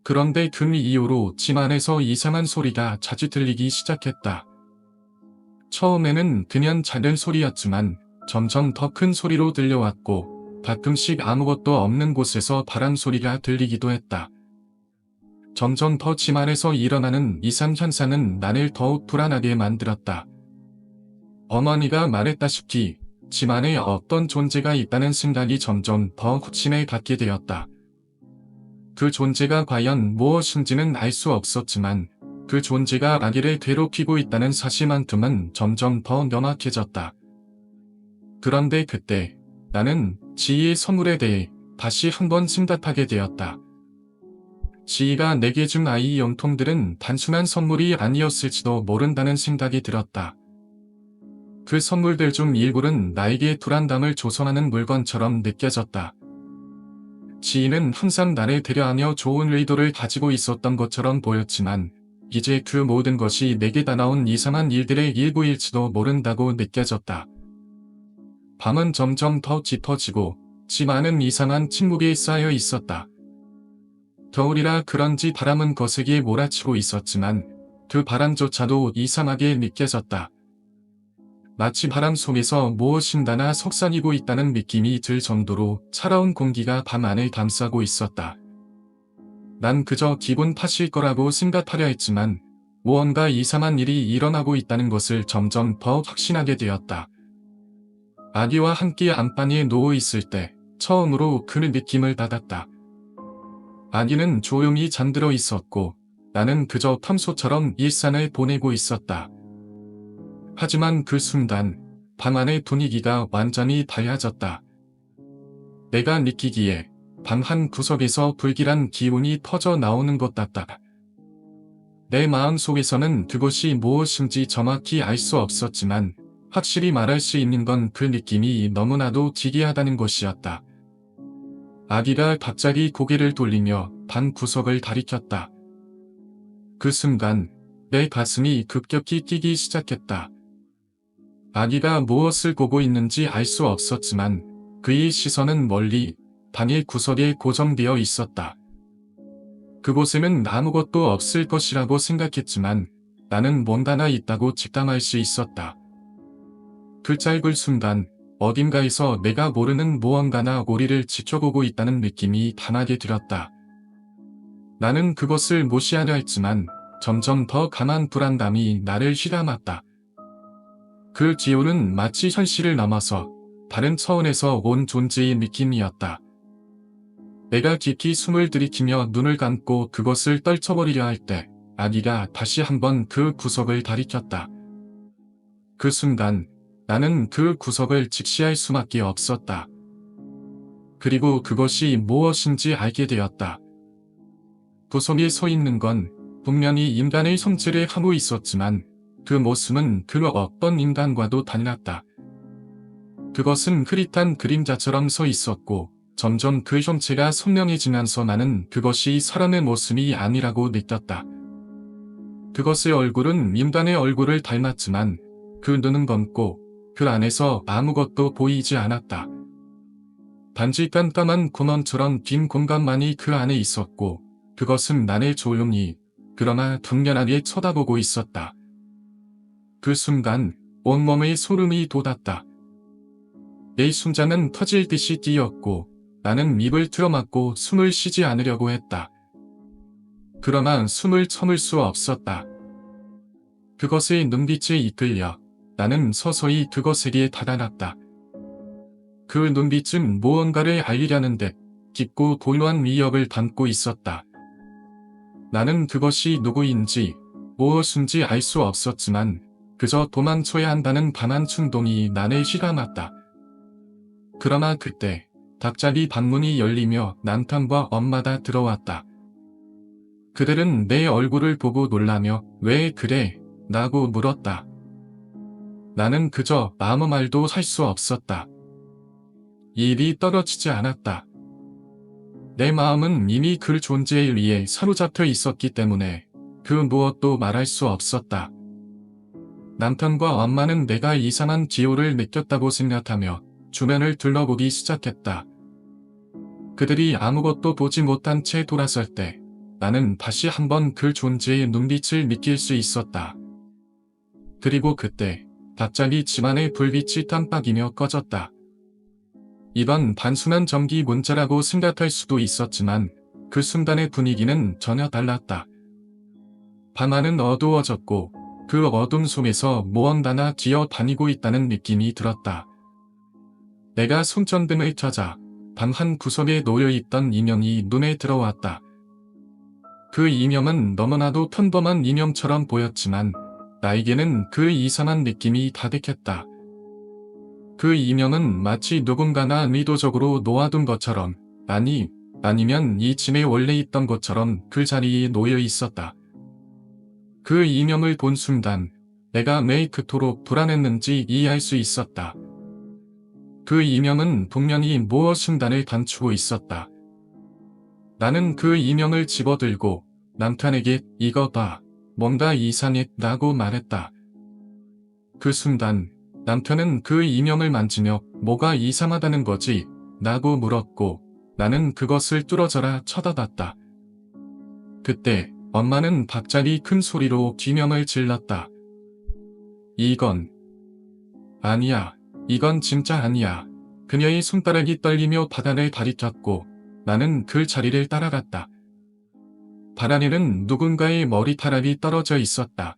그런데 그 이후로 집 안에서 이상한 소리가 자주 들리기 시작했다. 처음에는 그냥 작은 소리였지만 점점 더 큰 소리로 들려왔고 가끔씩 아무것도 없는 곳에서 바람 소리가 들리기도 했다. 점점 더 집안에서 일어나는 이상 현상은 나를 더욱 불안하게 만들었다. 어머니가 말했다시피 집안에 어떤 존재가 있다는 생각이 점점 더 확신을 갖게 되었다. 그 존재가 과연 무엇인지는 알 수 없었지만 그 존재가 아기를 괴롭히고 있다는 사실만큼은 점점 더 명확해졌다. 그런데 그때 나는 지희의 선물에 대해 다시 한번 생각하게 되었다. 지희가 내게 준 아이 용통들은 단순한 선물이 아니었을지도 모른다는 생각이 들었다. 그 선물들 중 일부는 나에게 불안감을 조성하는 물건처럼 느껴졌다. 지희는 항상 나를 배려하며 좋은 의도를 가지고 있었던 것처럼 보였지만 이제 그 모든 것이 내게 다가온 이상한 일들의 일부일지도 모른다고 느껴졌다. 밤은 점점 더 짙어지고 집 안은 이상한 침묵이 쌓여 있었다. 겨울이라 그런지 바람은 거세게 몰아치고 있었지만 그 바람조차도 이상하게 느껴졌다. 마치 바람 속에서 무엇인가가 속삭이고 있다는 느낌이 들 정도로 차가운 공기가 밤 안을 감싸고 있었다. 난 그저 기분 탓일 거라고 생각하려 했지만 무언가 이상한 일이 일어나고 있다는 것을 점점 더 확신하게 되었다. 아기와 함께 안방에 누워 있을 때 처음으로 그 느낌을 받았다. 아기는 조용히 잠들어 있었고 나는 그저 평소처럼 일상을 보내고 있었다. 하지만 그 순간 방 안의 분위기가 완전히 달라졌다. 내가 느끼기에 방 한 구석에서 불길한 기운이 터져 나오는 것 같다. 내 마음속에서는 그것이 무엇인지 정확히 알 수 없었지만 확실히 말할 수 있는 건 그 느낌이 너무나도 기이하다는 것이었다. 아기가 갑자기 고개를 돌리며 방 구석을 가리켰다. 그 순간 내 가슴이 급격히 뛰기 시작했다. 아기가 무엇을 보고 있는지 알 수 없었지만 그의 시선은 멀리 방의 구석에 고정되어 있었다. 그곳에는 아무것도 없을 것이라고 생각했지만 나는 뭔가가 있다고 직감할 수 있었다. 그 짧은 순간 어딘가에서 내가 모르는 무언가나 우리를 지켜보고 있다는 느낌이 강하게 들었다. 나는 그것을 무시하려 했지만 점점 더 강한 불안감이 나를 휘감았다. 그 기운은 마치 현실을 넘어서 다른 차원에서 온 존재의 느낌이었다. 내가 깊이 숨을 들이키며 눈을 감고 그것을 떨쳐버리려 할 때 아기가 다시 한번 그 구석을 가리켰다. 그 순간 나는 그 구석을 직시할 수밖에 없었다. 그리고 그것이 무엇인지 알게 되었다. 구석에 서 있는 건 분명히 인간의 성체를 하고 있었지만 그 모습은 그 어떤 인간과도 달랐다. 그것은 흐릿한 그림자처럼 서 있었고 점점 그 형체가 선명해지면서 나는 그것이 사람의 모습이 아니라고 느꼈다. 그것의 얼굴은 인간의 얼굴을 닮았지만 그 눈은 검고 그 안에서 아무것도 보이지 않았다. 단지 깜깜한 구멍처럼 빈 공간만이 그 안에 있었고 그것은 나를 조용히 그러나 분명하게 쳐다보고 있었다. 그 순간 온몸에 소름이 돋았다. 내 심장은 터질 듯이 뛰었고 나는 입을 틀어막고 숨을 쉬지 않으려고 했다. 그러나 숨을 참을 수 없었다. 그것의 눈빛에 이끌려 나는 서서히 그것에게 다가갔다. 그 눈빛은 무언가를 알리려는 듯 깊고 고요한 위협을 담고 있었다. 나는 그것이 누구인지 무엇인지 알 수 없었지만 그저 도망쳐야 한다는 강한 충동이 나를 휘감았다. 그러나 그때 갑자기 방문이 열리며 남편과 엄마가 들어왔다. 그들은 내 얼굴을 보고 놀라며 "왜 그래?" 라고 물었다. 나는 그저 아무 말도 할 수 없었다. 입이 떨어지지 않았다. 내 마음은 이미 그 존재에 의해 사로잡혀 있었기 때문에 그 무엇도 말할 수 없었다. 남편과 엄마는 내가 이상한 기호를 느꼈다고 생각하며 주변을 둘러보기 시작했다. 그들이 아무것도 보지 못한 채 돌아설 때 나는 다시 한번 그 존재의 눈빛을 느낄 수 있었다. 그리고 그때 갑자기 집안의 불빛이 깜빡이며 꺼졌다. 이건 단순한 전기 문자라고 생각할 수도 있었지만 그 순간의 분위기는 전혀 달랐다. 밤하늘은 어두워졌고 그 어둠 속에서 무언가가 기어다니고 있다는 느낌이 들었다. 내가 손전등을 켜자 방 한 구석에 놓여있던 이명이 눈에 들어왔다. 그 이명은 너무나도 평범한 이명처럼 보였지만 나에게는 그 이상한 느낌이 가득했다. 그 이명은 마치 누군가가 의도적으로 놓아둔 것처럼, 아니면 이 짐에 원래 있던 것처럼 그 자리에 놓여 있었다. 그 이명을 본 순간 내가 왜 그토록 불안했는지 이해할 수 있었다. 그 이명은 분명히 무엇인가를 감추고 있었다. 나는 그 이명을 집어들고 남편에게 이거 봐, 뭔가 이상해 라고 말했다. 그 순간 남편은 그 이명을 만지며 뭐가 이상하다는 거지? 라고 물었고 나는 그것을 뚫어져라 쳐다봤다. 그때 엄마는 갑자기 큰 소리로 비명을 질렀다. 이건 아니야. 이건 진짜 아니야. 그녀의 손가락이 떨리며 바닥을 가리켰고 나는 그 자리를 따라갔다. 발 아래는 누군가의 머리카락이 떨어져 있었다.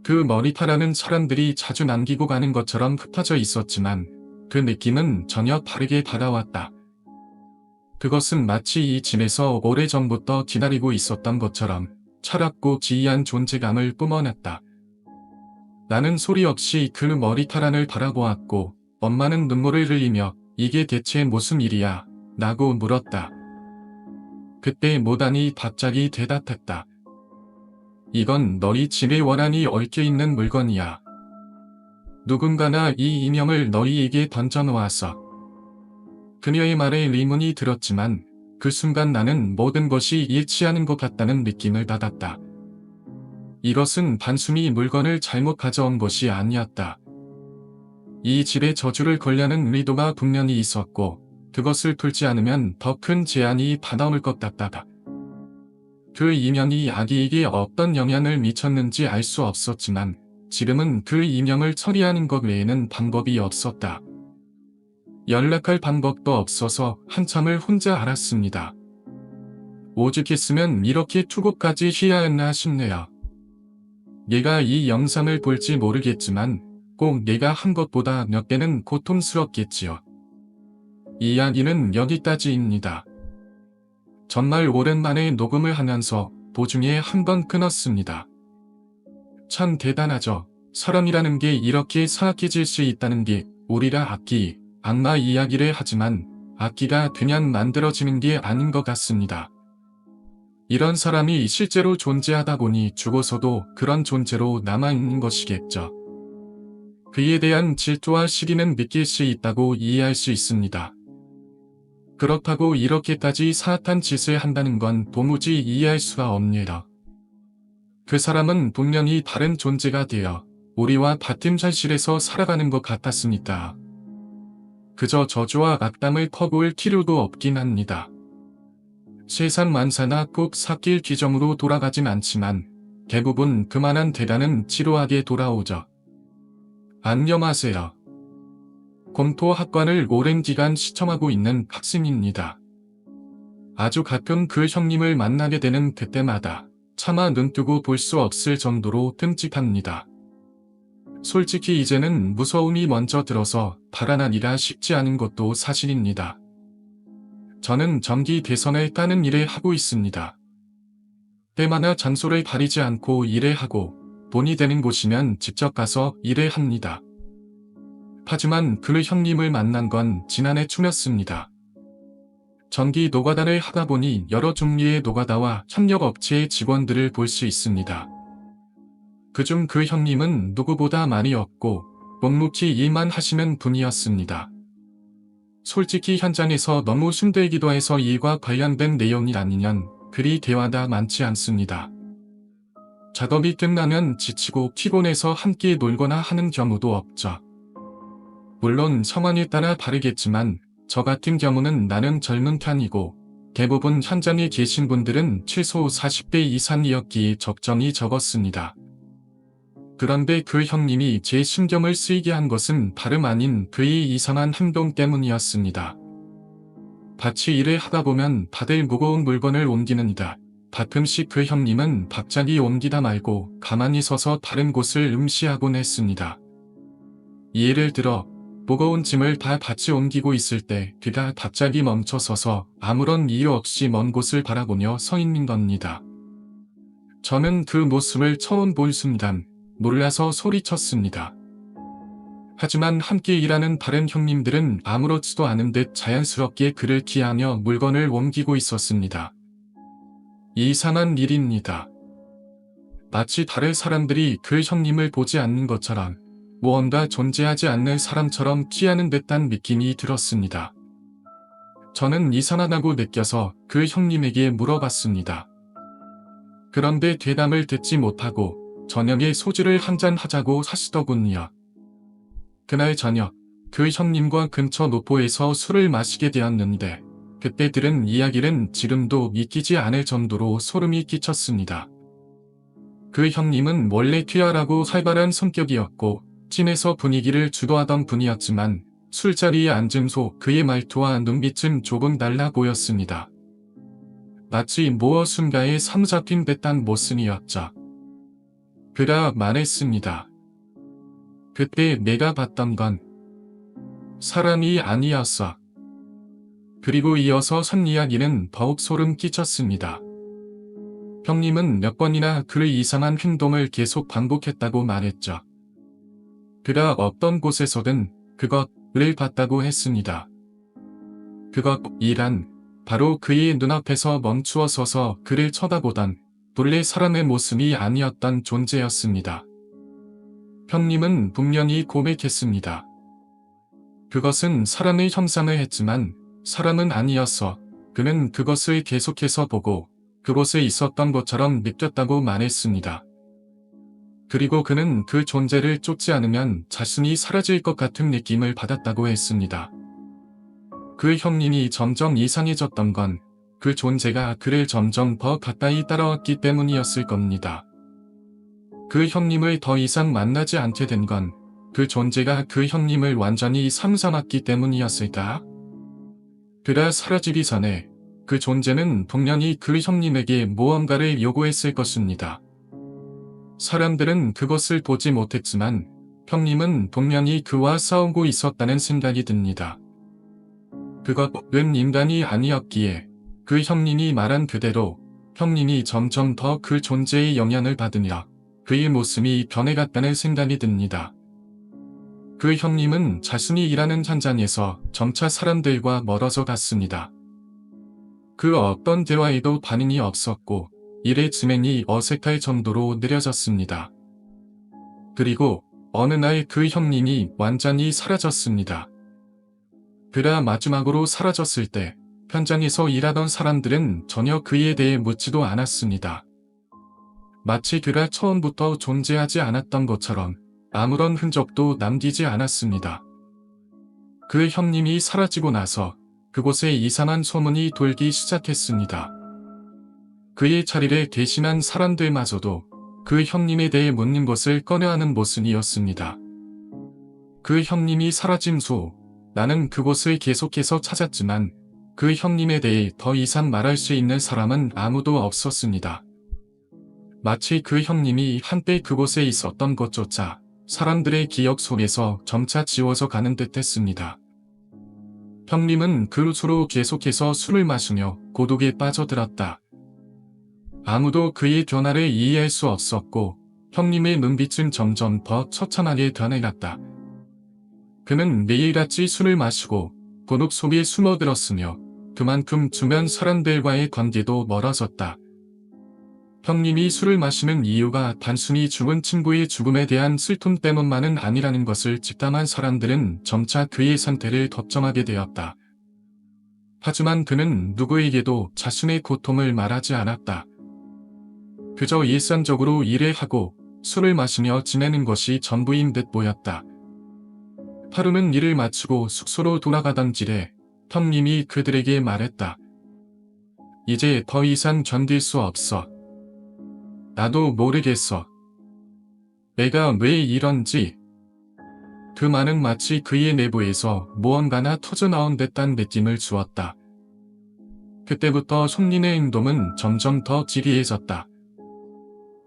그 머리카락은 사람들이 자주 남기고 가는 것처럼 흩어져 있었지만 그 느낌은 전혀 다르게 다가왔다. 그것은 마치 이 집에서 오래전부터 기다리고 있었던 것처럼 차갑고 지이한 존재감을 뿜어냈다. 나는 소리 없이 그 머리카락을 바라보았고 엄마는 눈물을 흘리며 이게 대체 무슨 일이야? 라고 물었다. 그때 모단이 갑자기 대답했다. 이건 너희 집에 원한이 얽혀있는 물건이야. 누군가가 이 이명을 너희에게 던져놓았어. 그녀의 말에 의문이 들었지만 그 순간 나는 모든 것이 일치하는 것 같다는 느낌을 받았다. 이것은 단순히 물건을 잘못 가져온 것이 아니었다. 이 집에 저주를 걸려는 의도가 분명히 있었고 그것을 풀지 않으면 더 큰 재앙이 다가올 것 같다. 그 이명이 아기에게 어떤 영향을 미쳤는지 알 수 없었지만 지금은 그 이명을 처리하는 것 외에는 방법이 없었다. 연락할 방법도 없어서 한참을 혼자 알았습니다. 오죽했으면 이렇게 투고까지 해야 했나 싶네요. 얘가 이 영상을 볼지 모르겠지만 꼭 얘가 한 것보다 몇 배는 고통스럽겠지요. 이야기는 여기까지입니다. 정말 오랜만에 녹음을 하면서 도중에 한 번 끊었습니다. 참 대단하죠. 사람이라는 게 이렇게 사악해질 수 있다는 게. 우리가 악마 이야기를 하지만 악기가 그냥 만들어지는 게 아닌 것 같습니다. 이런 사람이 실제로 존재하다 보니 죽어서도 그런 존재로 남아있는 것이겠죠. 그에 대한 질투와 시기는 느낄 수 있다고 이해할 수 있습니다. 그렇다고 이렇게까지 사악한 짓을 한다는 건 도무지 이해할 수가 없네요. 그 사람은 분명히 다른 존재가 되어 우리와 같은 현실에서 살아가는 것 같았으니까. 그저 저주와 악담을 퍼부을 필요도 없긴 합니다. 세상 만사나 꼭 삭길 규정으로 돌아가진 않지만 대부분 그만한 대단은 지루하게 돌아오죠. 안녕하세요. 공토학관을 오랜 기간 시청하고 있는 학생입니다. 아주 가끔 그 형님을 만나게 되는 그때마다 차마 눈뜨고 볼 수 없을 정도로 끔찍합니다. 솔직히 이제는 무서움이 먼저 들어서 달아나기가 쉽지 않은 것도 사실입니다. 저는 정기 대선을 따는 일을 하고 있습니다. 때마다 장소를 가리지 않고 일을 하고 돈이 되는 곳이면 직접 가서 일을 합니다. 하지만 그 형님을 만난 건 지난해 초였습니다. 전기 노가다를 하다 보니 여러 종류의 노가다와 협력업체의 직원들을 볼 수 있습니다. 그중 그 형님은 누구보다 많이 없고 묵묵히 일만 하시는 분이었습니다. 솔직히 현장에서 너무 힘들기도 해서 일과 관련된 내용이 아니면 그리 대화가 많지 않습니다. 작업이 끝나면 지치고 피곤해서 함께 놀거나 하는 경우도 없죠. 물론 상황에 따라 다르겠지만 저 같은 경우는 나는 젊은 편이고 대부분 현장에 계신 분들은 최소 40대 이상이었기에 적정이 적었습니다. 그런데 그 형님이 제 신경을 쓰이게 한 것은 다름 아닌 그의 이상한 행동 때문이었습니다. 밭이 일을 하다 보면 다들 무거운 물건을 옮기는이다. 가끔씩 그 형님은 갑자기 옮기다 말고 가만히 서서 다른 곳을 음시하곤 했습니다. 예를 들어 무거운 짐을 다 같이 옮기고 있을 때 그가 갑자기 멈춰 서서 아무런 이유 없이 먼 곳을 바라보며 서 있는 겁니다. 저는 그 모습을 처음 본 순간 놀라서 소리쳤습니다. 하지만 함께 일하는 다른 형님들은 아무렇지도 않은 듯 자연스럽게 그를 기하며 물건을 옮기고 있었습니다. 이상한 일입니다. 마치 다른 사람들이 그 형님을 보지 않는 것처럼 무언가 존재하지 않는 사람처럼 취하는 듯한 느낌이 들었습니다. 저는 이상하다고 느껴서 그 형님에게 물어봤습니다. 그런데 대답을 듣지 못하고 저녁에 소주를 한잔 하자고 하시더군요. 그날 저녁 그 형님과 근처 노포에서 술을 마시게 되었는데 그때 들은 이야기는 지금도 믿기지 않을 정도로 소름이 끼쳤습니다. 그 형님은 원래 쾌활하고 활발한 성격이었고 팀에서 분위기를 주도하던 분이었지만 술자리에 앉은 소 그의 말투와 눈빛은 조금 달라 보였습니다. 마치 무엇인가에 사로잡힌 듯한 모습이었죠. 그가 말했습니다. 그때 내가 봤던 건 사람이 아니었어. 그리고 이어서 선 이야기는 더욱 소름 끼쳤습니다. 형님은 몇 번이나 그 이상한 행동을 계속 반복했다고 말했죠. 그가 어떤 곳에서든 그것을 봤다고 했습니다. 그것이란 바로 그의 눈앞에서 멈추어 서서 그를 쳐다보던 본래 사람의 모습이 아니었던 존재였습니다. 형님은 분명히 고백했습니다. 그것은 사람의 형상을 했지만 사람은 아니었어. 그는 그것을 계속해서 보고 그곳에 있었던 것처럼 느꼈다고 말했습니다. 그리고 그는 그 존재를 쫓지 않으면 자신이 사라질 것 같은 느낌을 받았다고 했습니다. 그 형님이 점점 이상해졌던 건 그 존재가 그를 점점 더 가까이 따라왔기 때문이었을 겁니다. 그 형님을 더 이상 만나지 않게 된 건 그 존재가 그 형님을 완전히 삼삼았기 때문이었을까? 그가 사라지기 전에 그 존재는 분명히 그 형님에게 무언가를 요구했을 것입니다. 사람들은 그것을 보지 못했지만 형님은 분명히 그와 싸우고 있었다는 생각이 듭니다. 그것은 인간이 아니었기에 그 형님이 말한 그대로 형님이 점점 더 그 존재의 영향을 받으며 그의 모습이 변해갔다는 생각이 듭니다. 그 형님은 자신이 일하는 현장에서 점차 사람들과 멀어져 갔습니다. 그 어떤 대화에도 반응이 없었고 일의 진행이 어색할 정도로 느려졌습니다. 그리고 어느 날 그 형님이 완전히 사라졌습니다. 그가 마지막으로 사라졌을 때 현장에서 일하던 사람들은 전혀 그에 대해 묻지도 않았습니다. 마치 그가 처음부터 존재하지 않았던 것처럼 아무런 흔적도 남기지 않았습니다. 그 형님이 사라지고 나서 그곳에 이상한 소문이 돌기 시작했습니다. 그의 자리를 대신한 사람들마저도 그 형님에 대해 묻는 것을 꺼려하는 모습이었습니다. 그 형님이 사라진 후 나는 그곳을 계속해서 찾았지만 그 형님에 대해 더 이상 말할 수 있는 사람은 아무도 없었습니다. 마치 그 형님이 한때 그곳에 있었던 것조차 사람들의 기억 속에서 점차 지워져 가는 듯 했습니다. 형님은 그 후로 계속해서 술을 마시며 고독에 빠져들었다. 아무도 그의 변화를 이해할 수 없었고 형님의 눈빛은 점점 더 처참하게 변해갔다. 그는 매일같이 술을 마시고 고독 속에 숨어들었으며 그만큼 주변 사람들과의 관계도 멀어졌다. 형님이 술을 마시는 이유가 단순히 죽은 친구의 죽음에 대한 슬픔 때문만은 아니라는 것을 직감한 사람들은 점차 그의 상태를 걱정하게 되었다. 하지만 그는 누구에게도 자신의 고통을 말하지 않았다. 그저 일상적으로 일을 하고 술을 마시며 지내는 것이 전부인 듯 보였다. 하루는 일을 마치고 숙소로 돌아가던 길에 형님이 그들에게 말했다. 이제 더 이상 견딜 수 없어. 나도 모르겠어. 내가 왜 이런지. 그 말은 마치 그의 내부에서 무언가나 터져나온 듯한 느낌을 주었다. 그때부터 손님의 행동은 점점 더 지리해졌다.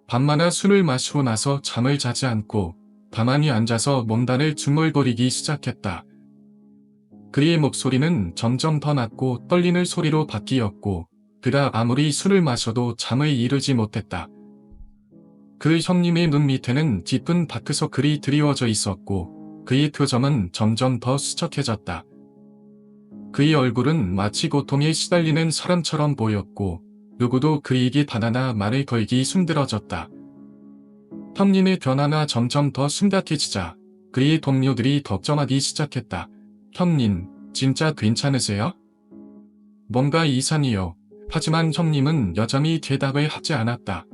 밤마다 술을 마시고 나서 잠을 자지 않고 가만히 앉아서 뭔가를 중얼거리기 시작했다. 그의 목소리는 점점 더 낮고 떨리는 소리로 바뀌었고 그가 아무리 술을 마셔도 잠을 이루지 못했다. 그 형님의 눈 밑에는 짙은 다크서클이 드리워져 있었고 그의 표정은 점점 더 수척해졌다. 그의 얼굴은 마치 고통에 시달리는 사람처럼 보였고 누구도 그에게 바나나 말을 걸기 힘들어졌다. 형님의 변화가 점점 더 심각해지자 그의 동료들이 걱정하기 시작했다. 형님, 진짜 괜찮으세요? 뭔가 이상해요. 하지만 형님은 여전히 대답을 하지 않았다.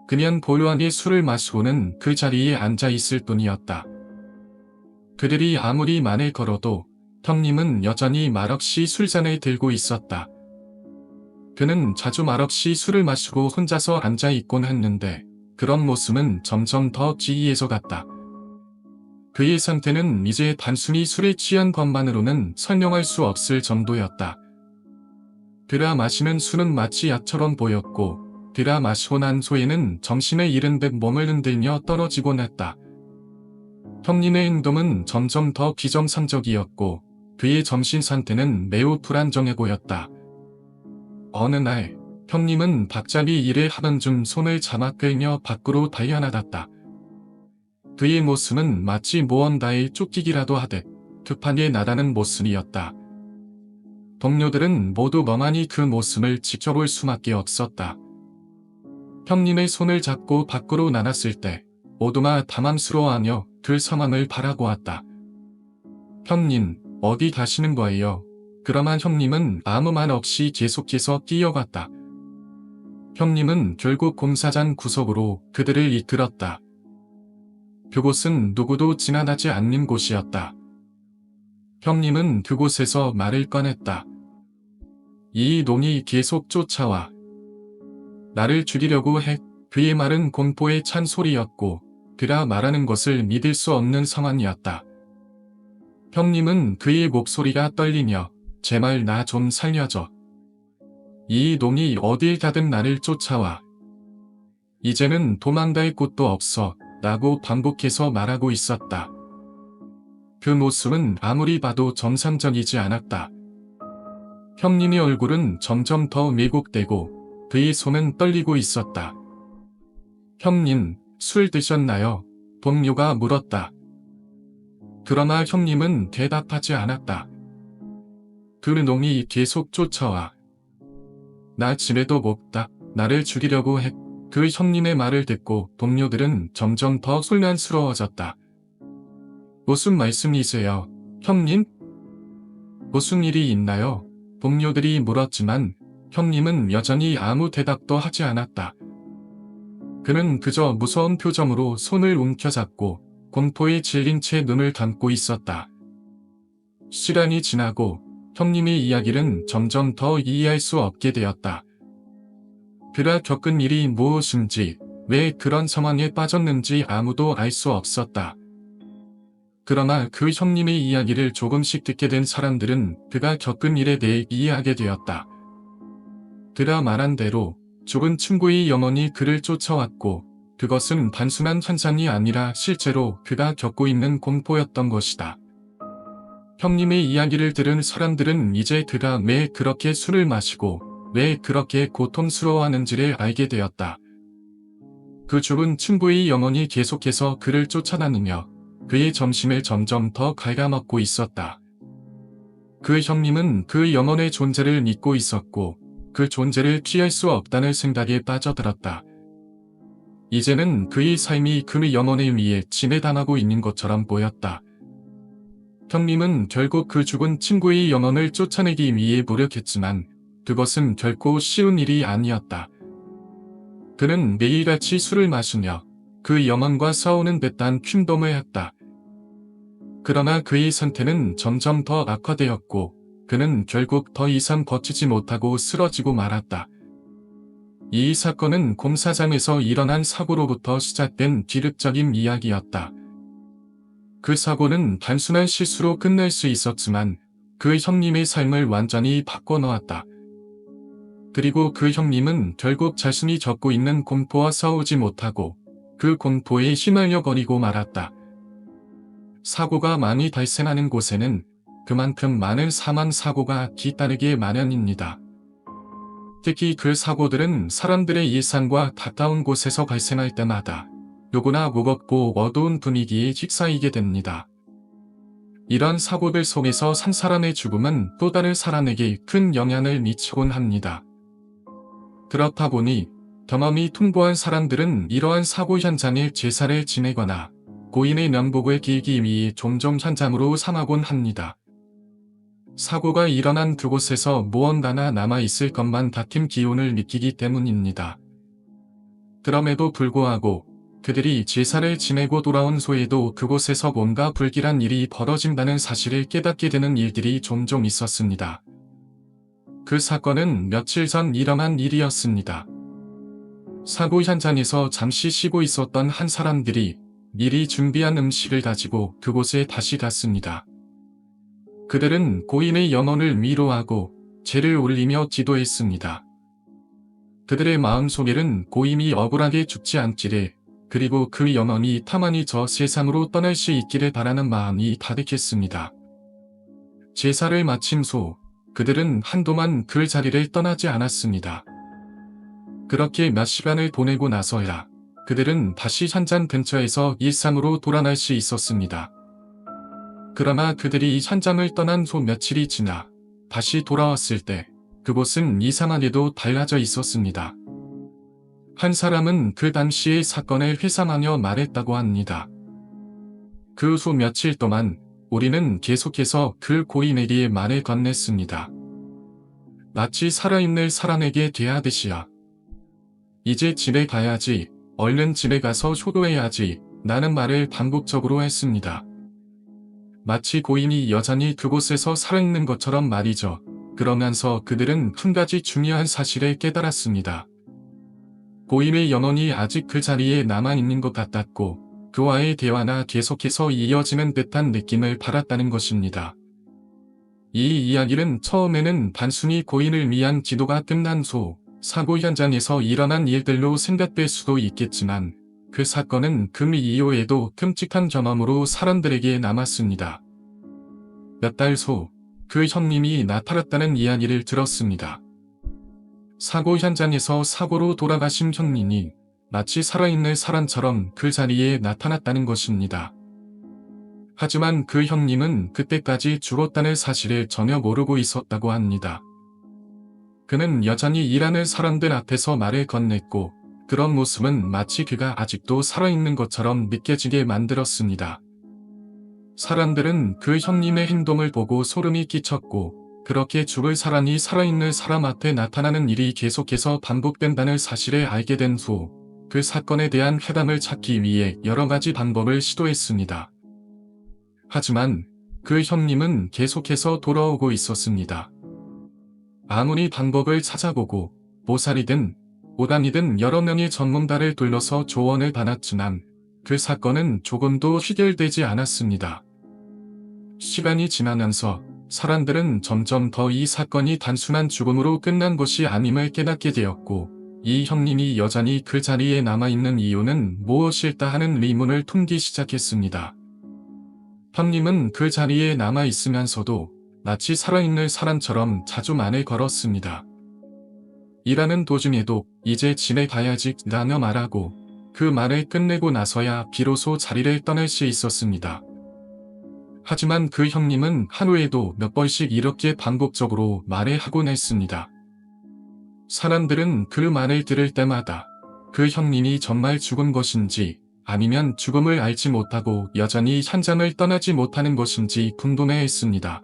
그냥 고요하게 술을 마시고는 그 자리에 앉아 있을 뿐이었다. 그들이 아무리 말을 걸어도 형님은 여전히 말없이 술잔을 들고 있었다. 그는 자주 말없이 술을 마시고 혼자서 앉아 있곤 했는데 그런 모습은 점점 더 지이해져 갔다. 그의 상태는 이제 단순히 술에 취한 것만으로는 설명할 수 없을 정도였다. 그가 마시는 술은 마치 약처럼 보였고 그가 마시고 난 후에는 정신을 잃은 듯 몸을 흔들며 떨어지곤 했다. 형님의 행동은 점점 더 비정상적이었고 그의 정신 상태는 매우 불안정해 보였다. 어느 날 형님은 박자비 일을 하던 중 손을 잡아 끌며 밖으로 달려나갔다. 그의 모습은 마치 무언가에 쫓기기라도 하듯 급하게 나가는 모습이었다. 동료들은 모두 멍하니 그 모습을 지켜볼 수밖에 없었다. 형님의 손을 잡고 밖으로 나갔을 때 모두가 당황스러워하며 그 상황을 바라보았다. 형님, 어디 가시는 거예요? 그러나 형님은 아무 말 없이 계속해서 뛰어갔다. 형님은 결국 공사장 구석으로 그들을 이끌었다. 그곳은 누구도 지나가지 않는 곳이었다. 형님은 그곳에서 말을 꺼냈다. 이 놈이 계속 쫓아와. 나를 죽이려고 해. 그의 말은 공포에 찬 소리였고 그가 말하는 것을 믿을 수 없는 상황이었다. 형님은 그의 목소리가 떨리며 제발 나 좀 살려줘. 이 놈이 어딜 가든 나를 쫓아와. 이제는 도망갈 곳도 없어 라고 반복해서 말하고 있었다. 그 모습은 아무리 봐도 정상적이지 않았다. 형님의 얼굴은 점점 더 왜곡되고 그의 손은 떨리고 있었다. 형님, 술 드셨나요? 동료가 물었다. 그러나 형님은 대답하지 않았다. 그 놈이 계속 쫓아와. 나 집에도 못 가. 나를 죽이려고 해. 그 형님의 말을 듣고 동료들은 점점 더 혼란스러워졌다. 무슨 말씀이세요, 형님? 무슨 일이 있나요? 동료들이 물었지만 형님은 여전히 아무 대답도 하지 않았다. 그는 그저 무서운 표정으로 손을 움켜잡고 공포에 질린 채 눈을 감고 있었다. 시간이 지나고 형님의 이야기는 점점 더 이해할 수 없게 되었다. 그가 겪은 일이 무엇인지, 왜 그런 상황에 빠졌는지 아무도 알 수 없었다. 그러나 그 형님의 이야기를 조금씩 듣게 된 사람들은 그가 겪은 일에 대해 이해하게 되었다. 그가 말한 대로 죽은 친구의 영혼이 그를 쫓아왔고 그것은 단순한 환상이 아니라 실제로 그가 겪고 있는 공포였던 것이다. 형님의 이야기를 들은 사람들은 이제 그가 왜 그렇게 술을 마시고 왜 그렇게 고통스러워하는지를 알게 되었다. 그 죽은 친구의 영혼이 계속해서 그를 쫓아다니며 그의 점심을 점점 더 갉아먹고 있었다. 그 형님은 그 영혼의 존재를 믿고 있었고 그 존재를 피할 수 없다는 생각에 빠져들었다. 이제는 그의 삶이 그 영혼에 위해 지배당하고 있는 것처럼 보였다. 형님은 결국 그 죽은 친구의 영혼을 쫓아내기 위해 노력했지만 그것은 결코 쉬운 일이 아니었다. 그는 매일같이 술을 마시며 그 영혼과 싸우는 듯한 퀸덤을 했다. 그러나 그의 상태는 점점 더 악화되었고 그는 결국 더 이상 버티지 못하고 쓰러지고 말았다. 이 사건은 공사장에서 일어난 사고로부터 시작된 뒤릇적인 이야기였다. 그 사고는 단순한 실수로 끝날 수 있었지만 그 형님의 삶을 완전히 바꿔놓았다. 그리고 그 형님은 결국 자신이 겪고 있는 공포와 싸우지 못하고 그 공포에 휘말려 버리고 말았다. 사고가 많이 발생하는 곳에는 그만큼 많은 사망 사고가 뒤따르기에 마련입니다. 특히 그 사고들은 사람들의 일상과 가까운 곳에서 발생할 때마다 누구나 무겁고 어두운 분위기에 휩싸이게 됩니다. 이런 사고들 속에서 한 사람의 죽음은 또 다른 사람에게 큰 영향을 미치곤 합니다. 그렇다 보니 경험이 풍부한 사람들은 이러한 사고 현장에 제사를 지내거나 고인의 명복을 빌기 위해 종종 현장으로 삼하곤 합니다. 사고가 일어난 그곳에서 무언가나 남아있을 것만 같은 기운을 느끼기 때문입니다. 그럼에도 불구하고 그들이 제사를 지내고 돌아온 후에도 그곳에서 뭔가 불길한 일이 벌어진다는 사실을 깨닫게 되는 일들이 종종 있었습니다. 그 사건은 며칠 전 일어난 일이었습니다. 사고 현장에서 잠시 쉬고 있었던 한 사람들이 미리 준비한 음식을 가지고 그곳에 다시 갔습니다. 그들은 고인의 영혼을 위로하고 제를 올리며 기도했습니다. 그들의 마음속에는 고인이 억울하게 죽지 않기를, 그리고 그 영혼이 타만히 저 세상으로 떠날 수 있기를 바라는 마음이 가득했습니다. 제사를 마친 후 그들은 한동안 그 자리를 떠나지 않았습니다. 그렇게 몇 시간을 보내고 나서야 그들은 다시 현장 근처에서 일상으로 돌아날 수 있었습니다. 그러나 그들이 이 현장을 떠난 후 며칠이 지나 다시 돌아왔을 때 그곳은 이상하게도 달라져 있었습니다. 한 사람은 그 당시의 사건을 회상하며 말했다고 합니다. 그 후 며칠 동안 우리는 계속해서 그 고인에게 말을 건넸습니다. 마치 살아있는 사람에게 대하듯이야. 이제 집에 가야지, 얼른 집에 가서 효도해야지, 라는 말을 반복적으로 했습니다. 마치 고인이 여전히 그곳에서 살아있는 것처럼 말이죠. 그러면서 그들은 한 가지 중요한 사실을 깨달았습니다. 고인의 영혼이 아직 그 자리에 남아있는 것 같았고 그와의 대화나 계속해서 이어지는 듯한 느낌을 받았다는 것입니다. 이 이야기는 처음에는 단순히 고인을 위한 기도가 끝난 후 사고 현장에서 일어난 일들로 생각될 수도 있겠지만 그 사건은 그 이후에도 끔찍한 경험으로 사람들에게 남았습니다. 몇 달 후 그 형님이 나타났다는 이야기를 들었습니다. 사고 현장에서 사고로 돌아가신 형님이 마치 살아있는 사람처럼 그 자리에 나타났다는 것입니다. 하지만 그 형님은 그때까지 죽었다는 사실을 전혀 모르고 있었다고 합니다. 그는 여전히 일하는 사람들 앞에서 말을 건넸고 그런 모습은 마치 그가 아직도 살아있는 것처럼 느껴지게 만들었습니다. 사람들은 그 형님의 행동을 보고 소름이 끼쳤고 그렇게 죽을 사람이 살아있는 사람 앞에 나타나는 일이 계속해서 반복된다는 사실을 알게 된 후 그 사건에 대한 해답을 찾기 위해 여러 가지 방법을 시도했습니다. 하지만 그 형님은 계속해서 돌아오고 있었습니다. 아무리 방법을 찾아보고 보살이든 오단이든 여러 명의 전문가를 둘러서 조언을 받았지만 그 사건은 조금도 해결되지 않았습니다. 시간이 지나면서 사람들은 점점 더 이 사건이 단순한 죽음으로 끝난 것이 아님을 깨닫게 되었고 이 형님이 여전히 그 자리에 남아있는 이유는 무엇일까 하는 의문을 품기 시작했습니다. 형님은 그 자리에 남아있으면서도 마치 살아있는 사람처럼 자주 말을 걸었습니다. 일하는 도중에도 이제 집에 가야지 라며 말하고 그 말을 끝내고 나서야 비로소 자리를 떠날 수 있었습니다. 하지만 그 형님은 하루에도 몇 번씩 이렇게 반복적으로 말을 하곤 했습니다. 사람들은 그 말을 들을 때마다 그 형님이 정말 죽은 것인지 아니면 죽음을 알지 못하고 여전히 현장을 떠나지 못하는 것인지 궁금해했습니다.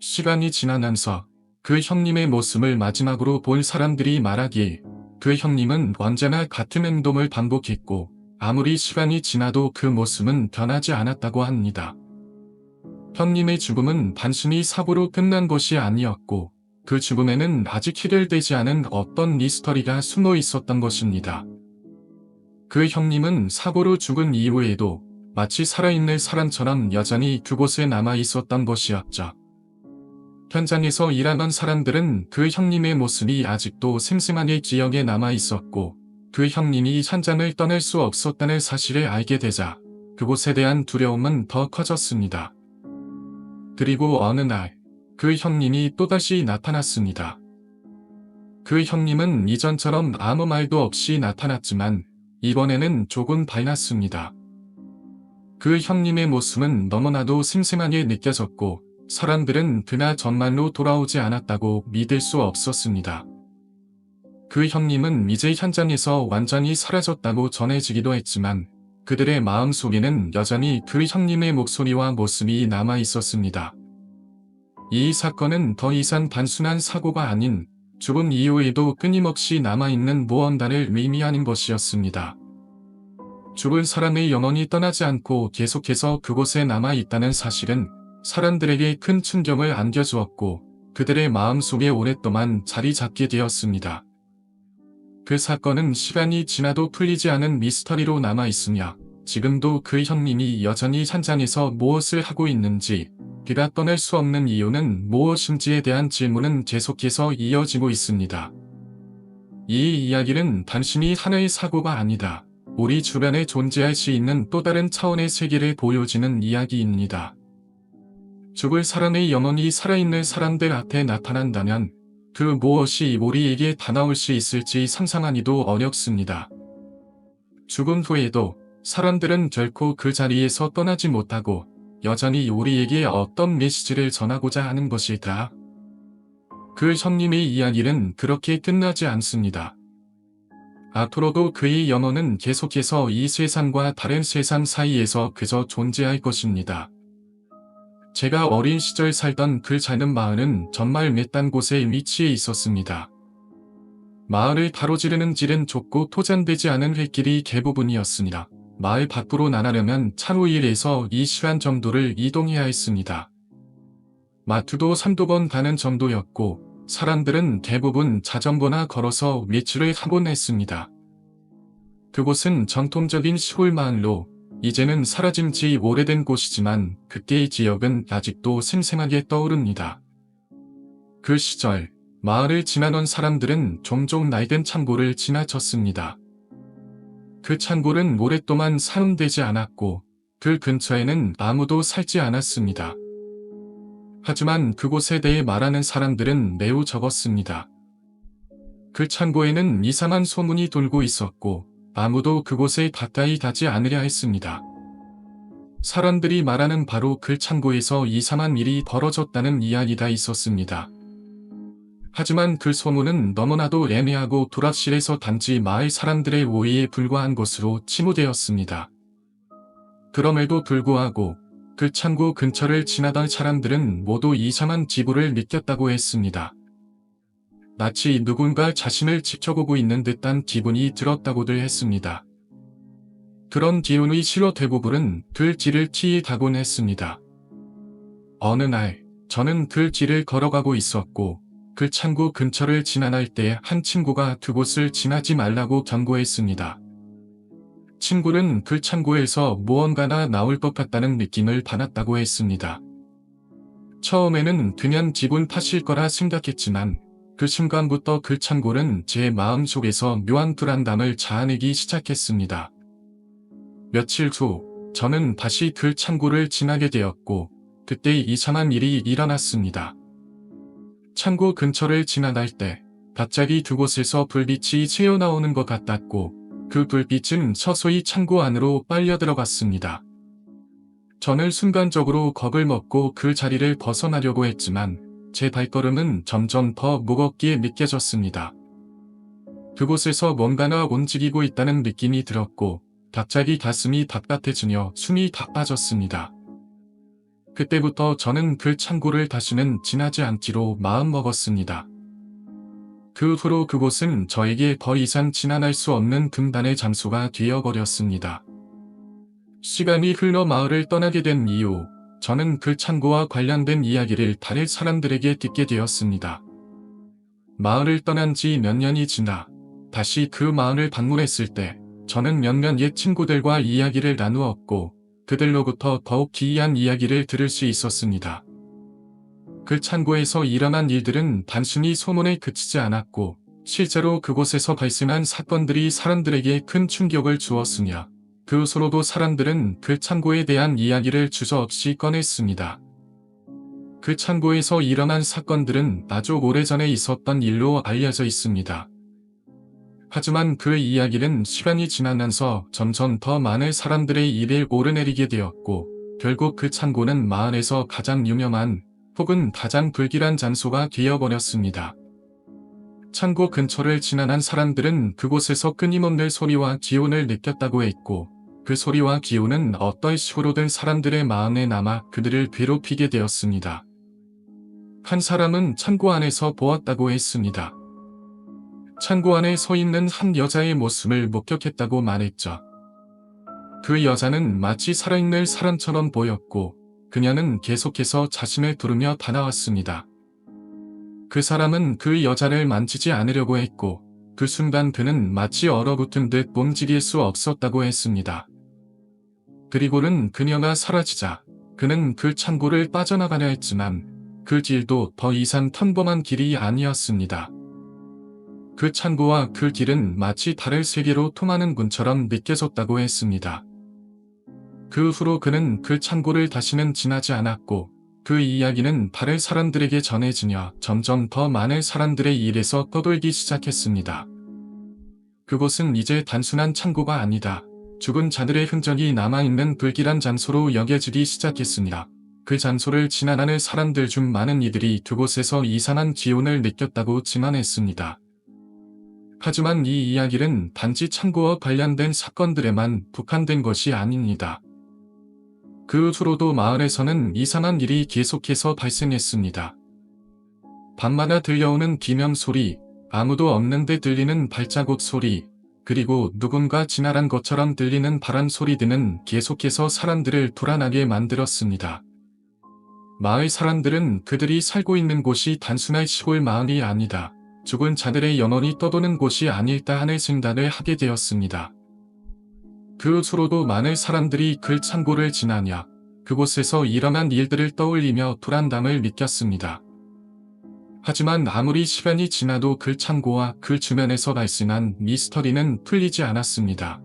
시간이 지나면서 그 형님의 모습을 마지막으로 본 사람들이 말하기에 그 형님은 언제나 같은 행동을 반복했고 아무리 시간이 지나도 그 모습은 변하지 않았다고 합니다. 형님의 죽음은 단순히 사고로 끝난 것이 아니었고 그 죽음에는 아직 해결되지 않은 어떤 미스터리가 숨어 있었던 것입니다. 그 형님은 사고로 죽은 이후에도 마치 살아있는 사람처럼 여전히 그곳에 남아 있었던 것이었죠. 현장에서 일하던 사람들은 그 형님의 모습이 아직도 생생하게 기억에 남아 있었고, 그 형님이 현장을 떠날 수 없었다는 사실을 알게 되자 그곳에 대한 두려움은 더 커졌습니다. 그리고 어느 날, 그 형님이 또다시 나타났습니다. 그 형님은 이전처럼 아무 말도 없이 나타났지만 이번에는 조금 밝았습니다. 그 형님의 모습은 너무나도 생생하게 느껴졌고 사람들은 그나 정말로 돌아오지 않았다고 믿을 수 없었습니다. 그 형님은 이제 현장에서 완전히 사라졌다고 전해지기도 했지만 그들의 마음속에는 여전히 그 형님의 목소리와 모습이 남아 있었습니다. 이 사건은 더 이상 단순한 사고가 아닌 죽음 이후에도 끊임없이 남아있는 무언가를 의미하는 것이었습니다. 죽은 사람의 영혼이 떠나지 않고 계속해서 그곳에 남아있다는 사실은 사람들에게 큰 충격을 안겨주었고 그들의 마음속에 오랫동안 자리 잡게 되었습니다. 그 사건은 시간이 지나도 풀리지 않은 미스터리로 남아있으며 지금도 그 형님이 여전히 현장에서 무엇을 하고 있는지 그가 떠날 수 없는 이유는 무엇인지에 대한 질문은 계속해서 이어지고 있습니다. 이 이야기는 단순히 하나의 사고가 아니다. 우리 주변에 존재할 수 있는 또 다른 차원의 세계를 보여주는 이야기입니다. 죽을 사람의 영혼이 살아있는 사람들 앞에 나타난다면 그 무엇이 우리에게 다가올 수 있을지 상상하기도 어렵습니다. 죽음 후에도 사람들은 결코 그 자리에서 떠나지 못하고 여전히 우리에게 어떤 메시지를 전하고자 하는 것일까? 그 형님의 이야기는 그렇게 끝나지 않습니다. 앞으로도 그의 영혼은 계속해서 이 세상과 다른 세상 사이에서 그저 존재할 것입니다. 제가 어린 시절 살던 그 작은 마을은 정말 외딴 곳에 위치해 있었습니다. 마을을 가로지르는 길은 좁고 토장되지 않은 흙길이 대부분이었습니다. 마을 밖으로 나가려면 차로 1에서 2시간 정도를 이동해야 했습니다. 마트도 3번 가는 정도였고 사람들은 대부분 자전거나 걸어서 외출을 하곤 했습니다. 그곳은 전통적인 시골 마을로 이제는 사라진 지 오래된 곳이지만 그때의 지역은 아직도 생생하게 떠오릅니다. 그 시절 마을을 지나던 사람들은 종종 낡은 창고를 지나쳤습니다. 그 창고는 오랫동안 사용되지 않았고 그 근처에는 아무도 살지 않았습니다. 하지만 그곳에 대해 말하는 사람들은 매우 적었습니다. 그 창고에는 이상한 소문이 돌고 있었고 아무도 그곳에 가까이 가지 않으려 했습니다. 사람들이 말하는 바로 그 창고에서 이상한 일이 벌어졌다는 이야기가 있었습니다. 하지만 그 소문은 너무나도 애매하고 불확실해서 단지 마을 사람들의 오해에 불과한 것으로 치부되었습니다. 그럼에도 불구하고 그 창고 근처를 지나던 사람들은 모두 이상한 기분을 느꼈다고 했습니다. 마치 누군가 자신을 지켜보고 있는 듯한 기분이 들었다고들 했습니다. 그런 기운의 실로 대부분은 들길을 치이 가곤 했습니다. 어느 날 저는 들길을 걸어가고 있었고 그 창고 근처를 지나갈 때 한 친구가 그곳을 지나지 말라고 경고했습니다. 친구는 그 창고에서 무언가가 나올 것 같다는 느낌을 받았다고 했습니다. 처음에는 그냥 기분 탓일 거라 생각했지만 그 순간부터 그 창고는 제 마음속에서 묘한 불안감을 자아내기 시작했습니다. 며칠 후 저는 다시 그 창고를 지나게 되었고 그때 이상한 일이 일어났습니다. 창고 근처를 지나갈 때 갑자기 그곳에서 불빛이 새어나오는 것 같았고 그 불빛은 서서히 창고 안으로 빨려 들어갔습니다. 저는 순간적으로 겁을 먹고 그 자리를 벗어나려고 했지만 제 발걸음은 점점 더 무겁게 느껴졌습니다. 그곳에서 뭔가가 움직이고 있다는 느낌이 들었고 갑자기 가슴이 답답해지며 숨이 다 빠졌습니다. 그때부터 저는 그 창고를 다시는 지나지 않기로 마음먹었습니다. 그 후로 그곳은 저에게 더 이상 지나갈 수 없는 금단의 장소가 되어버렸습니다. 시간이 흘러 마을을 떠나게 된 이후 저는 그 창고와 관련된 이야기를 다른 사람들에게 듣게 되었습니다. 마을을 떠난 지 몇 년이 지나 다시 그 마을을 방문했을 때 저는 몇몇 옛 친구들과 이야기를 나누었고 그들로부터 더욱 기이한 이야기를 들을 수 있었습니다. 그 창고에서 일어난 일들은 단순히 소문에 그치지 않았고 실제로 그곳에서 발생한 사건들이 사람들에게 큰 충격을 주었으며 그 후로도 사람들은 그 창고에 대한 이야기를 주저없이 꺼냈습니다. 그 창고에서 일어난 사건들은 아주 오래전에 있었던 일로 알려져 있습니다. 하지만 그 이야기는 시간이 지나면서 점점 더 많은 사람들의 입에 오르내리게 되었고 결국 그 창고는 마을에서 가장 유명한 혹은 가장 불길한 장소가 되어버렸습니다. 창고 근처를 지나는 사람들은 그곳에서 끊임없는 소리와 기운을 느꼈다고 했고 그 소리와 기운은 어떤 식으로든 사람들의 마음에 남아 그들을 괴롭히게 되었습니다. 한 사람은 창고 안에서 보았다고 했습니다. 창고 안에 서 있는 한 여자의 모습을 목격했다고 말했죠. 그 여자는 마치 살아있는 사람처럼 보였고 그녀는 계속해서 자신을 부르며 다가왔습니다. 그 사람은 그 여자를 만지지 않으려고 했고 그 순간 그는 마치 얼어붙은 듯 움직일 수 없었다고 했습니다. 그리고는 그녀가 사라지자 그는 그 창고를 빠져나가려 했지만 그 길도 더 이상 평범한 길이 아니었습니다. 그 창고와 그 길은 마치 다른 세계로 통하는 문처럼 느껴졌다고 했습니다. 그 후로 그는 그 창고를 다시는 지나지 않았고 그 이야기는 다른 사람들에게 전해지며 점점 더 많은 사람들의 입에서 떠돌기 시작했습니다. 그곳은 이제 단순한 창고가 아니다. 죽은 자들의 흔적이 남아있는 불길한 장소로 여겨지기 시작했습니다. 그 장소를 지나가는 사람들 중 많은 이들이 그곳에서 이상한 기운을 느꼈다고 증언했습니다. 하지만 이 이야기는 단지 창고와 관련된 사건들에만 국한된 것이 아닙니다. 그 후로도 마을에서는 이상한 일이 계속해서 발생했습니다. 밤마다 들려오는 비명 소리, 아무도 없는데 들리는 발자국 소리, 그리고 누군가 지나간 것처럼 들리는 바람 소리 등은 계속해서 사람들을 불안하게 만들었습니다. 마을 사람들은 그들이 살고 있는 곳이 단순한 시골 마을이 아니다. 죽은 자들의 영혼이 떠도는 곳이 아닐까 하는 생각을 하게 되었습니다. 그 후로도 많은 사람들이 그 창고를 지나며 그곳에서 일어난 일들을 떠올리며 불안감을 느꼈습니다. 하지만 아무리 시간이 지나도 그 창고와 그 주변에서 발생한 미스터리는 풀리지 않았습니다.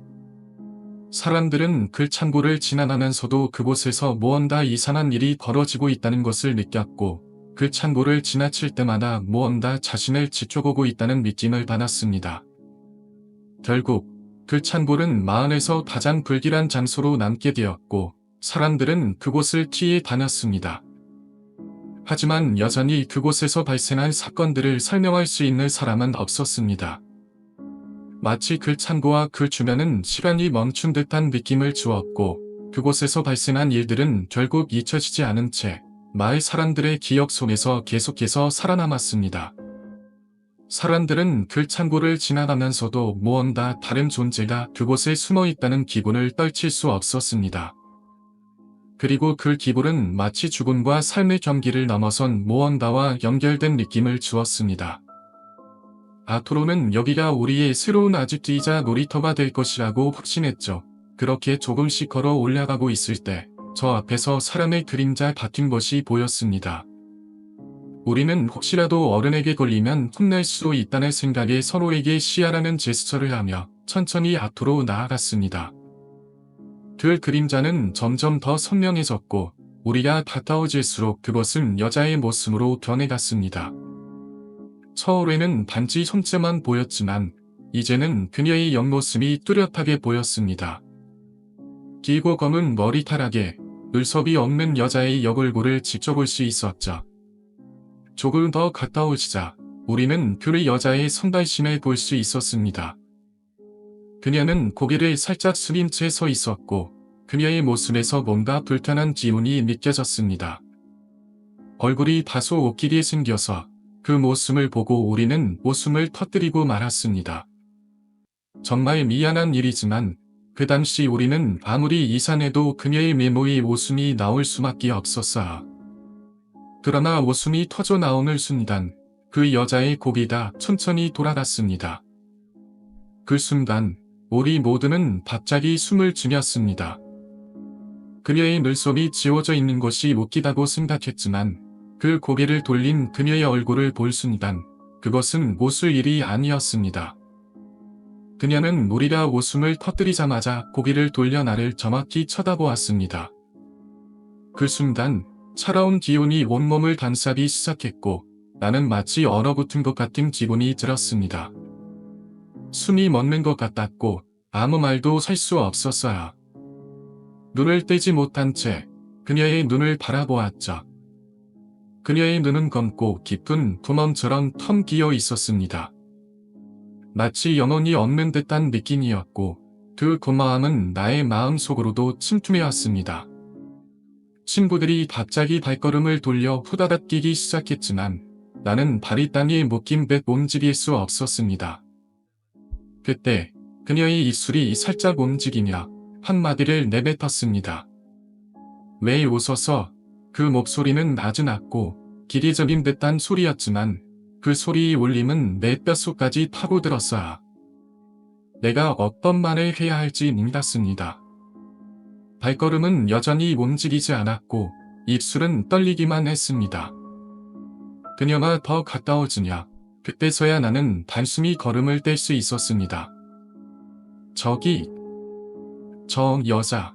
사람들은 그 창고를 지나가면서도 그곳에서 무언가 이상한 일이 벌어지고 있다는 것을 느꼈고 그 창고를 지나칠 때마다 무언가 자신을 지켜보고 있다는 느낌을 받았습니다. 결국 그 창고는 마을에서 가장 불길한 장소로 남게 되었고 사람들은 그곳을 피해 다녔습니다. 하지만 여전히 그곳에서 발생한 사건들을 설명할 수 있는 사람은 없었습니다. 마치 그 창고와 그 주변은 시간이 멈춘 듯한 느낌을 주었고 그곳에서 발생한 일들은 결국 잊혀지지 않은 채 마을 사람들의 기억 속에서 계속해서 살아남았습니다. 사람들은 그 창고를 지나가면서도 무언가 다른 존재가 그곳에 숨어 있다는 기분을 떨칠 수 없었습니다. 그리고 그 기분은 마치 죽음과 삶의 경기를 넘어선 무언가와 연결된 느낌을 주었습니다. 앞으로는 여기가 우리의 새로운 아지트이자 놀이터가 될 것이라고 확신했죠. 그렇게 조금씩 걸어 올라가고 있을 때 저 앞에서 사람의 그림자 같은 것이 보였습니다. 우리는 혹시라도 어른에게 걸리면 혼날 수도 있다는 생각에 서로에게 시야라는 제스처를 하며 천천히 앞으로 나아갔습니다. 그 그림자는 점점 더 선명해졌고 우리가 가까워질수록 그것은 여자의 모습으로 변해갔습니다. 처음에는 단지 손재만 보였지만 이제는 그녀의 옆모습이 뚜렷하게 보였습니다. 길고 검은 머리카락에 눈썹이 없는 여자의 옆얼굴을 지켜볼 수 있었죠. 조금 더 가까워지자 우리는 그 여자의 성발심을 볼 수 있었습니다. 그녀는 고개를 살짝 숙인 채 서 있었고 그녀의 모습에서 뭔가 불편한 기운이 느껴졌습니다. 얼굴이 다소 웃기게 생겨서 그 모습을 보고 우리는 웃음을 터뜨리고 말았습니다. 정말 미안한 일이지만 그 당시 우리는 아무리 이상해도 그녀의 미모에 웃음이 나올 수밖에 없었어요. 그러나 웃음이 터져 나오는 순간 그 여자의 고개가 천천히 돌아갔습니다. 그 순간 우리 모두는 갑자기 숨을 죽였습니다. 그녀의 눈썹이 지워져 있는 것이 웃기다고 생각했지만 그 고개를 돌린 그녀의 얼굴을 볼 순간 그것은 웃을 일이 아니었습니다. 그녀는 우리가 웃음을 터뜨리자마자 고개를 돌려 나를 정확히 쳐다보았습니다. 그 순간 차가운 기운이 온몸을 감싸기 시작했고 나는 마치 얼어붙은 것 같은 기분이 들었습니다. 숨이 멎는 것 같았고 아무 말도 할 수 없었어요. 눈을 떼지 못한 채 그녀의 눈을 바라보았죠. 그녀의 눈은 검고 깊은 구멍처럼 텅 비어 있었습니다. 마치 영혼이 없는 듯한 느낌이었고 그 고마움은 나의 마음속으로도 침투해왔습니다. 친구들이 갑자기 발걸음을 돌려 후다닥 뛰기 시작했지만 나는 발이 땅에 묶인 듯 움직일 수 없었습니다. 그때 그녀의 입술이 살짝 움직이며 한마디를 내뱉었습니다. 왜 웃어서? 그 목소리는 아주 낮고 기계적인 듯한 소리였지만 그 소리의 울림은 내 뼛속까지 파고들었어요. 내가 어떤 말을 해야 할지 몰랐습니다. 발걸음은 여전히 움직이지 않았고 입술은 떨리기만 했습니다. 그녀가 더 가까워지냐 그때서야 나는 단숨이 걸음을 뗄 수 있었습니다. 저기, 저 여자,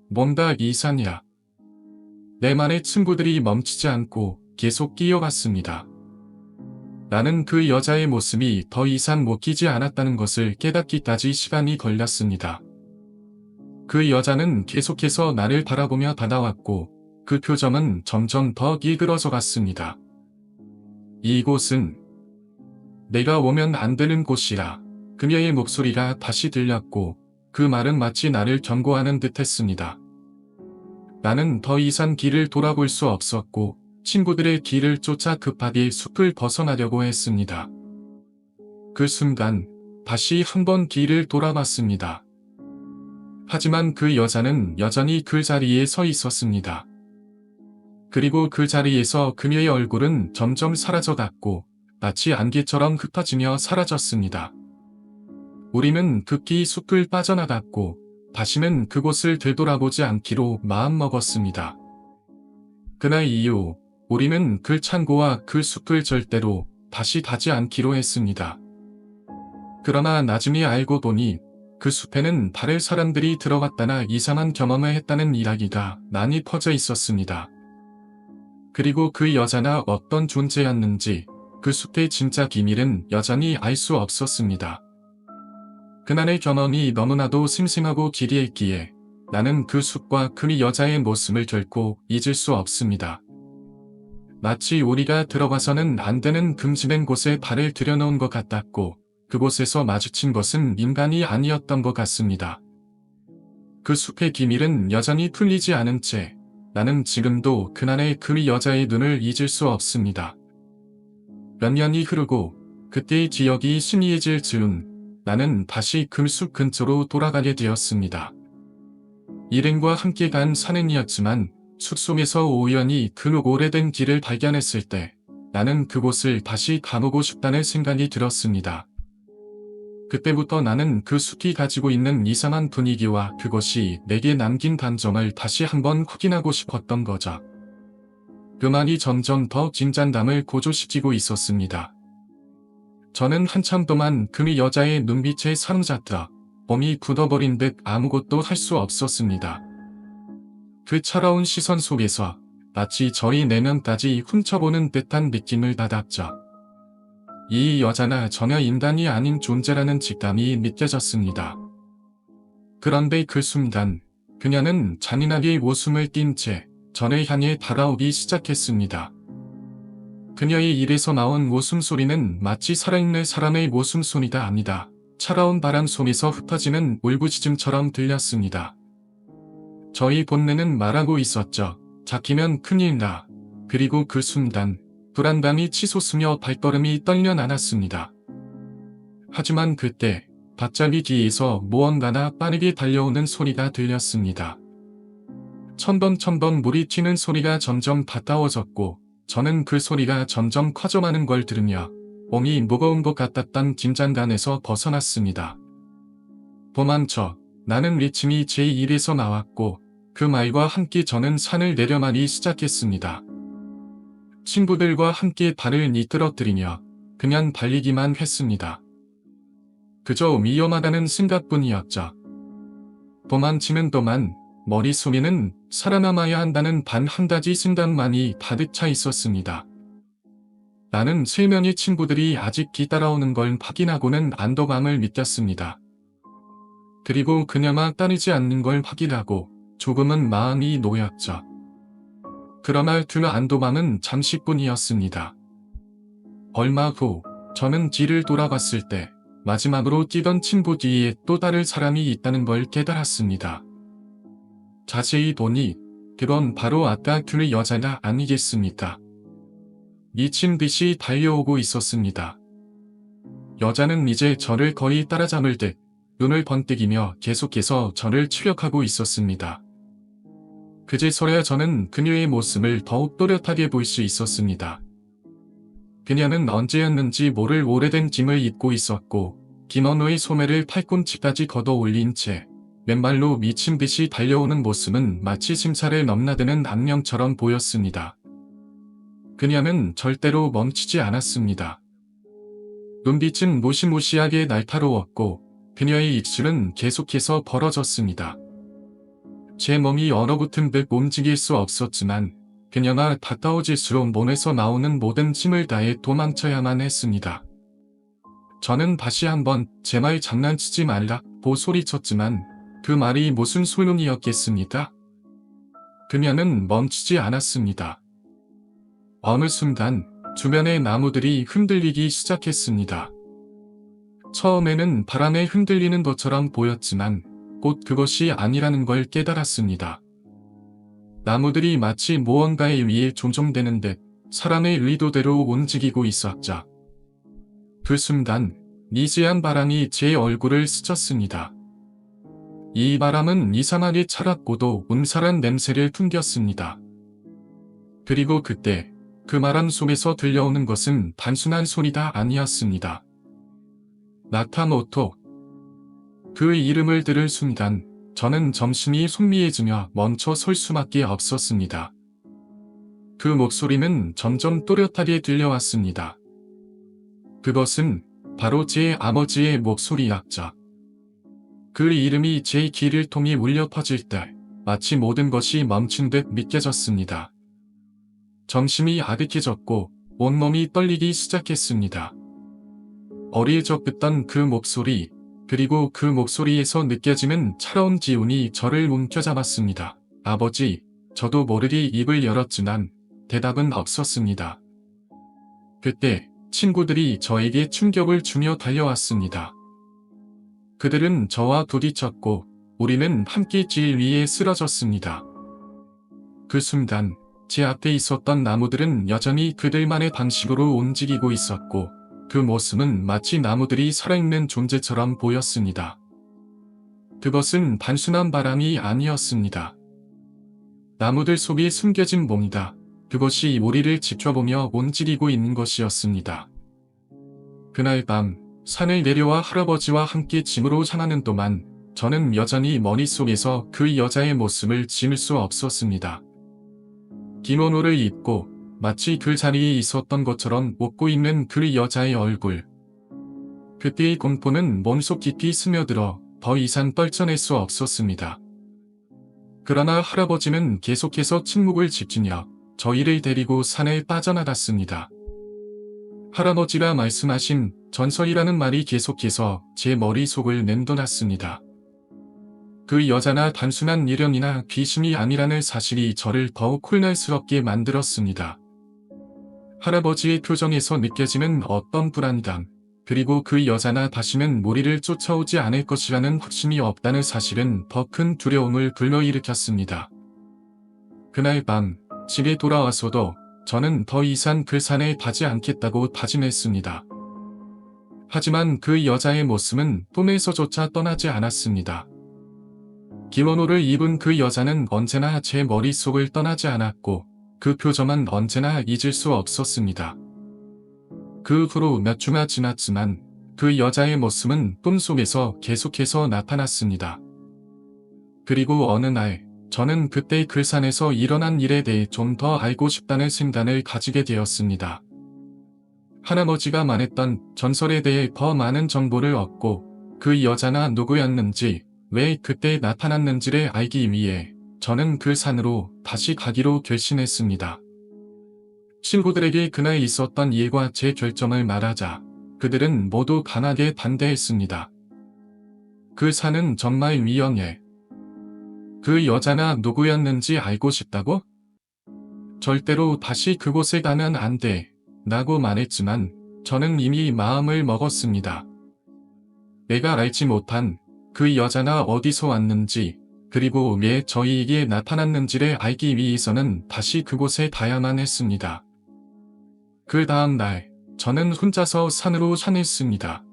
뭔가 이상이야. 내 말에 친구들이 멈추지 않고 계속 끼어갔습니다. 나는 그 여자의 모습이 더 이상 먹히지 않았다는 것을 깨닫기까지 시간이 걸렸습니다. 그 여자는 계속해서 나를 바라보며 다가왔고 그 표정은 점점 더 일그러져 갔습니다. 이곳은 내가 오면 안 되는 곳이라. 그녀의 목소리가 다시 들렸고 그 말은 마치 나를 경고하는 듯 했습니다. 나는 더 이상 길을 돌아볼 수 없었고 친구들의 길을 쫓아 급하게 숲을 벗어나려고 했습니다. 그 순간 다시 한번 길을 돌아봤습니다. 하지만 그 여자는 여전히 그 자리에 서 있었습니다. 그리고 그 자리에서 그녀의 얼굴은 점점 사라져갔고 마치 안개처럼 흩어지며 사라졌습니다. 우리는 급히 숲을 빠져나갔고 다시는 그곳을 되돌아보지 않기로 마음먹었습니다. 그날 이후 우리는 그 창고와 그 숲을 절대로 다시 가지 않기로 했습니다. 그러나 나중에 알고 보니 그 숲에는 다른 사람들이 들어갔다나 이상한 경험을 했다는 이야기가 많이 퍼져 있었습니다. 그리고 그 여자가 어떤 존재였는지 그 숲의 진짜 비밀은 여전히 알 수 없었습니다. 그날의 경험이 너무나도 심심하고 기이했기에 나는 그 숲과 그 여자의 모습을 결코 잊을 수 없습니다. 마치 우리가 들어가서는 안 되는 금지된 곳에 발을 들여놓은 것 같았고 그곳에서 마주친 것은 인간이 아니었던 것 같습니다. 그 숲의 기밀은 여전히 풀리지 않은 채 나는 지금도 그날의 그 여자의 눈을 잊을 수 없습니다. 몇 년이 흐르고 그때의 기억이 희미해질 즈음 나는 다시 그 숲 근처로 돌아가게 되었습니다. 일행과 함께 간 산행이었지만 숲속에서 우연히 그 오래된 길을 발견했을 때 나는 그곳을 다시 가보고 싶다는 생각이 들었습니다. 그때부터 나는 그 숲이 가지고 있는 이상한 분위기와 그것이 내게 남긴 감정을 다시 한번 확인하고 싶었던 거죠. 그 말이 점점 더 긴장감을 고조시키고 있었습니다. 저는 한참 동안 그 여자의 눈빛에 사로잡혀 몸이 굳어버린 듯 아무것도 할 수 없었습니다. 그 차가운 시선 속에서 마치 저희 내면까지 훔쳐보는 듯한 느낌을 받았죠. 이 여자나 전혀 인간이 아닌 존재라는 직감이 느껴졌습니다. 그런데 그 순간 그녀는 잔인하게 웃음을 띤 채 저를 향해 다가오기 시작했습니다. 그녀의 입에서 나온 웃음소리는 마치 살아있는 사람의 웃음소리가 아니다. 차가운 바람 속에서 흩어지는 울부짖음처럼 들렸습니다. 저희 본능은 말하고 있었죠. 잡히면 큰일 나. 그리고 그 순간 불안감이 치솟으며 발걸음이 떨려 나갔습니다. 하지만 그때 갑자기 뒤에서 무언가가 빠르게 달려오는 소리가 들렸습니다. 첨벙첨벙 물이 튀는 소리가 점점 가까워졌고 저는 그 소리가 점점 커져가는 걸 들으며 몸이 무거운 것 같았던 긴장감에서 벗어났습니다. 도망쳐. 나는 리침이 제 입에서 나왔고 그 말과 함께 저는 산을 내려가기 시작했습니다. 친구들과 함께 발을 이끌어뜨리며 그냥 달리기만 했습니다. 그저 위험하다는 생각뿐이었죠. 도망치는 동안 머릿속에는 살아남아야 한다는 단 한 가지 생각만이 가득 차 있었습니다. 나는 3명의 친구들이 아직 뒤따라오는 걸 확인하고는 안도감을 느꼈습니다. 그리고 그녀가 따르지 않는 걸 확인하고 조금은 마음이 놓였죠. 그러나 그 안도감은 잠시뿐이었습니다. 얼마 후 저는 뒤를 돌아봤을 때 마지막으로 뛰던 친구 뒤에 또 다른 사람이 있다는 걸 깨달았습니다. 자세히 보니 그건 바로 아까 그 여자가 아니겠습니까? 미친 듯이 달려오고 있었습니다. 여자는 이제 저를 거의 따라잡을 듯 눈을 번뜩이며 계속해서 저를 추격하고 있었습니다. 그제서야 저는 그녀의 모습을 더욱 또렷하게 볼 수 있었습니다. 그녀는 언제였는지 모를 오래된 짐을 입고 있었고 김원호의 소매를 팔꿈치까지 걷어 올린 채 맨발로 미친 듯이 달려오는 모습은 마치 심사를 넘나드는 악령처럼 보였습니다. 그녀는 절대로 멈추지 않았습니다. 눈빛은 무시무시하게 날카로웠고 그녀의 입술은 계속해서 벌어졌습니다. 제 몸이 얼어붙은 듯 움직일 수 없었지만 그녀가 가까워질수록 몸에서 나오는 모든 힘을 다해 도망쳐야만 했습니다. 저는 다시 한번 제발 장난치지 말라고 소리쳤지만 그 말이 무슨 소용이었겠습니까? 그녀는 멈추지 않았습니다. 어느 순간 주변의 나무들이 흔들리기 시작했습니다. 처음에는 바람에 흔들리는 것처럼 보였지만 곧 그것이 아니라는 걸 깨달았습니다. 나무들이 마치 무언가에 의해 조종되는 듯 사람의 의도대로 움직이고 있었죠. 그 순간 미지한 바람이 제 얼굴을 스쳤습니다. 이 바람은 이상하게 차갑고도 음살한 냄새를 풍겼습니다. 그리고 그때 그 바람 속에서 들려오는 것은 단순한 소리가 아니었습니다. 나타모토. 그 이름을 들을 순간 저는 정신이 혼미해지며 멈춰 설 수밖에 없었습니다. 그 목소리는 점점 또렷하게 들려왔습니다. 그것은 바로 제 아버지의 목소리였죠. 그 이름이 제 귀를 통해 울려 퍼질 때 마치 모든 것이 멈춘 듯 느껴졌습니다. 정신이 아득해졌고 온몸이 떨리기 시작했습니다. 어릴 적 듣던 그 목소리, 그리고 그 목소리에서 느껴지는 차가운 기운이 저를 움켜잡았습니다. 아버지, 저도 모르게 입을 열었지만 대답은 없었습니다. 그때 친구들이 저에게 충격을 주며 달려왔습니다. 그들은 저와 부딪혔고 우리는 함께 길 위에 쓰러졌습니다. 그 순간 제 앞에 있었던 나무들은 여전히 그들만의 방식으로 움직이고 있었고 그 모습은 마치 나무들이 살아있는 존재처럼 보였습니다. 그것은 단순한 바람이 아니었습니다. 나무들 속에 숨겨진 몸이다. 그것이 우리를 지켜보며 움직이고 있는 것이었습니다. 그날 밤 산을 내려와 할아버지와 함께 집으로 향하는 동안 저는 여전히 머릿속에서 그 여자의 모습을 지울 수 없었습니다. 기모노를 입고 마치 그 자리에 있었던 것처럼 웃고 있는 그 여자의 얼굴. 그때의 공포는 몸속 깊이 스며들어 더 이상 떨쳐낼 수 없었습니다. 그러나 할아버지는 계속해서 침묵을 지키며 저희를 데리고 산에 빠져나갔습니다. 할아버지가 말씀하신 전설이라는 말이 계속해서 제 머릿속을 맴돌았습니다. 그 여자나 단순한 미련이나 귀신이 아니라는 사실이 저를 더욱 혼란스럽게 만들었습니다. 할아버지의 표정에서 느껴지는 어떤 불안감, 그리고 그 여자나 다시는 우리를 쫓아오지 않을 것이라는 확신이 없다는 사실은 더 큰 두려움을 불러일으켰습니다. 그날 밤 집에 돌아와서도 저는 더 이상 그 산에 가지 않겠다고 다짐했습니다. 하지만 그 여자의 모습은 꿈에서조차 떠나지 않았습니다. 기모노를 입은 그 여자는 언제나 제 머릿속을 떠나지 않았고 그 표정은 언제나 잊을 수 없었습니다. 그 후로 몇 주가 지났지만 그 여자의 모습은 꿈속에서 계속해서 나타났습니다. 그리고 어느 날 저는 그때 그 산에서 일어난 일에 대해 좀 더 알고 싶다는 생각을 가지게 되었습니다. 할아버지가 말했던 전설에 대해 더 많은 정보를 얻고 그 여자가 누구였는지 왜 그때 나타났는지를 알기 위해 저는 그 산으로 다시 가기로 결심했습니다. 친구들에게 그날 있었던 일과 제 결정을 말하자 그들은 모두 강하게 반대했습니다. 그 산은 정말 위험해. 그 여자가 누구였는지 알고 싶다고? 절대로 다시 그곳에 가면 안 돼. 라고 말했지만 저는 이미 마음을 먹었습니다. 내가 알지 못한 그 여자가 어디서 왔는지 그리고 왜 저희에게 나타났는지를 알기 위해서는 다시 그곳에 가야만 했습니다. 그 다음 날 저는 혼자서 산으로 향했습니다.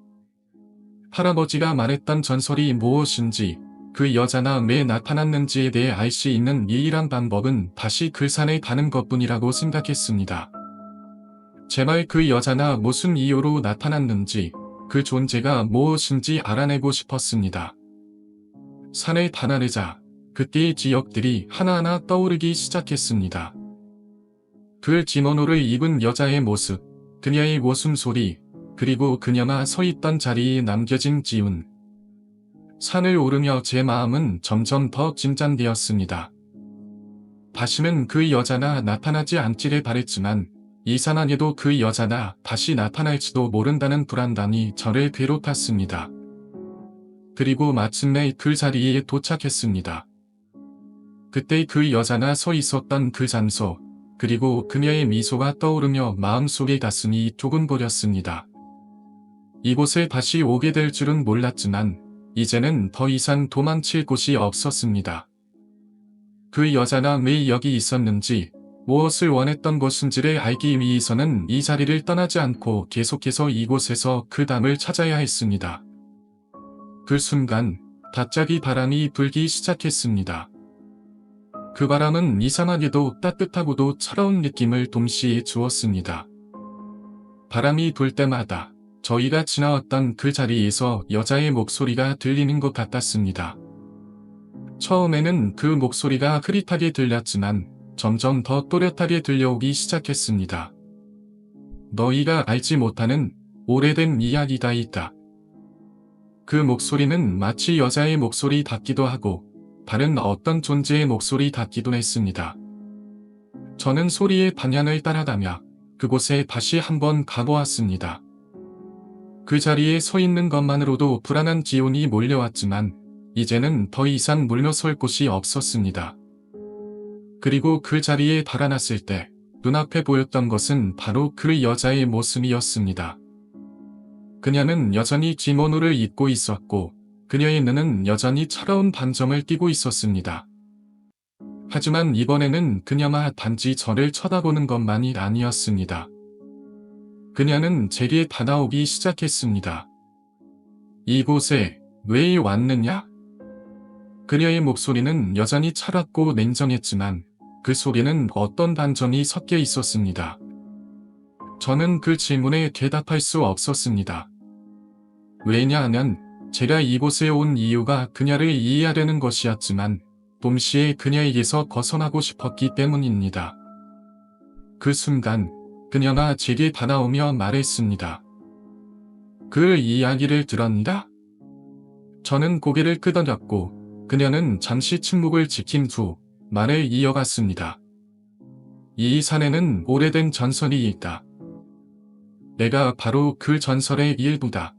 할아버지가 말했던 전설이 무엇인지 그 여자가 왜 나타났는지에 대해 알 수 있는 유일한 방법은 다시 그 산에 가는 것뿐이라고 생각했습니다. 제발 그 여자가 무슨 이유로 나타났는지 그 존재가 무엇인지 알아내고 싶었습니다. 산에 다다르자 그때의 기억들이 하나하나 떠오르기 시작했습니다. 그 기모노를 입은 여자의 모습, 그녀의 웃음소리, 그리고 그녀가 서 있던 자리에 남겨진 기운. 산을 오르며 제 마음은 점점 더 긴장되었습니다. 다시는 그 여자가 나타나지 않기를 바랬지만 이상하게도 그 여자가 다시 나타날지도 모른다는 불안감이 저를 괴롭혔습니다. 그리고 마침내 그 자리에 도착했습니다. 그때 그 여자가 서 있었던 그 장소, 그리고 그녀의 미소가 떠오르며 마음속의 가슴이 두근거렸습니다. 이곳에 다시 오게 될 줄은 몰랐지만 이제는 더 이상 도망칠 곳이 없었습니다. 그 여자가 왜 여기 있었는지, 무엇을 원했던 것인지를 알기 위해서는 이 자리를 떠나지 않고 계속해서 이곳에서 그 답을 찾아야 했습니다. 그 순간 갑자기 바람이 불기 시작했습니다. 그 바람은 이상하게도 따뜻하고도 차가운 느낌을 동시에 주었습니다. 바람이 불 때마다 저희가 지나왔던 그 자리에서 여자의 목소리가 들리는 것 같았습니다. 처음에는 그 목소리가 흐릿하게 들렸지만 점점 더 또렷하게 들려오기 시작했습니다. 너희가 알지 못하는 오래된 이야기가 있다. 그 목소리는 마치 여자의 목소리 같기도 하고 다른 어떤 존재의 목소리 같기도 했습니다. 저는 소리의 방향을 따라가며 그곳에 다시 한번 가보았습니다. 그 자리에 서 있는 것만으로도 불안한 기운이 몰려왔지만 이제는 더 이상 물러설 곳이 없었습니다. 그리고 그 자리에 달아났을 때 눈앞에 보였던 것은 바로 그 여자의 모습이었습니다. 그녀는 여전히 기모노를 입고 있었고 그녀의 눈은 여전히 차가운 반점을 띠고 있었습니다. 하지만 이번에는 그녀가 단지 저를 쳐다보는 것만이 아니었습니다. 그녀는 제게 다가오기 시작했습니다. 이곳에 왜 왔느냐? 그녀의 목소리는 여전히 차갑고 냉정했지만 그 속에는 어떤 반전이 섞여 있었습니다. 저는 그 질문에 대답할 수 없었습니다. 왜냐하면 제가 이곳에 온 이유가 그녀를 이해하려는 것이었지만 동시에 그녀에게서 벗어나고 싶었기 때문입니다. 그 순간 그녀가 제게 다가오며 말했습니다. 그 이야기를 들었다? 저는 고개를 끄덕였고 그녀는 잠시 침묵을 지킨 후 말을 이어갔습니다. 이 산에는 오래된 전설이 있다. 내가 바로 그 전설의 일부다.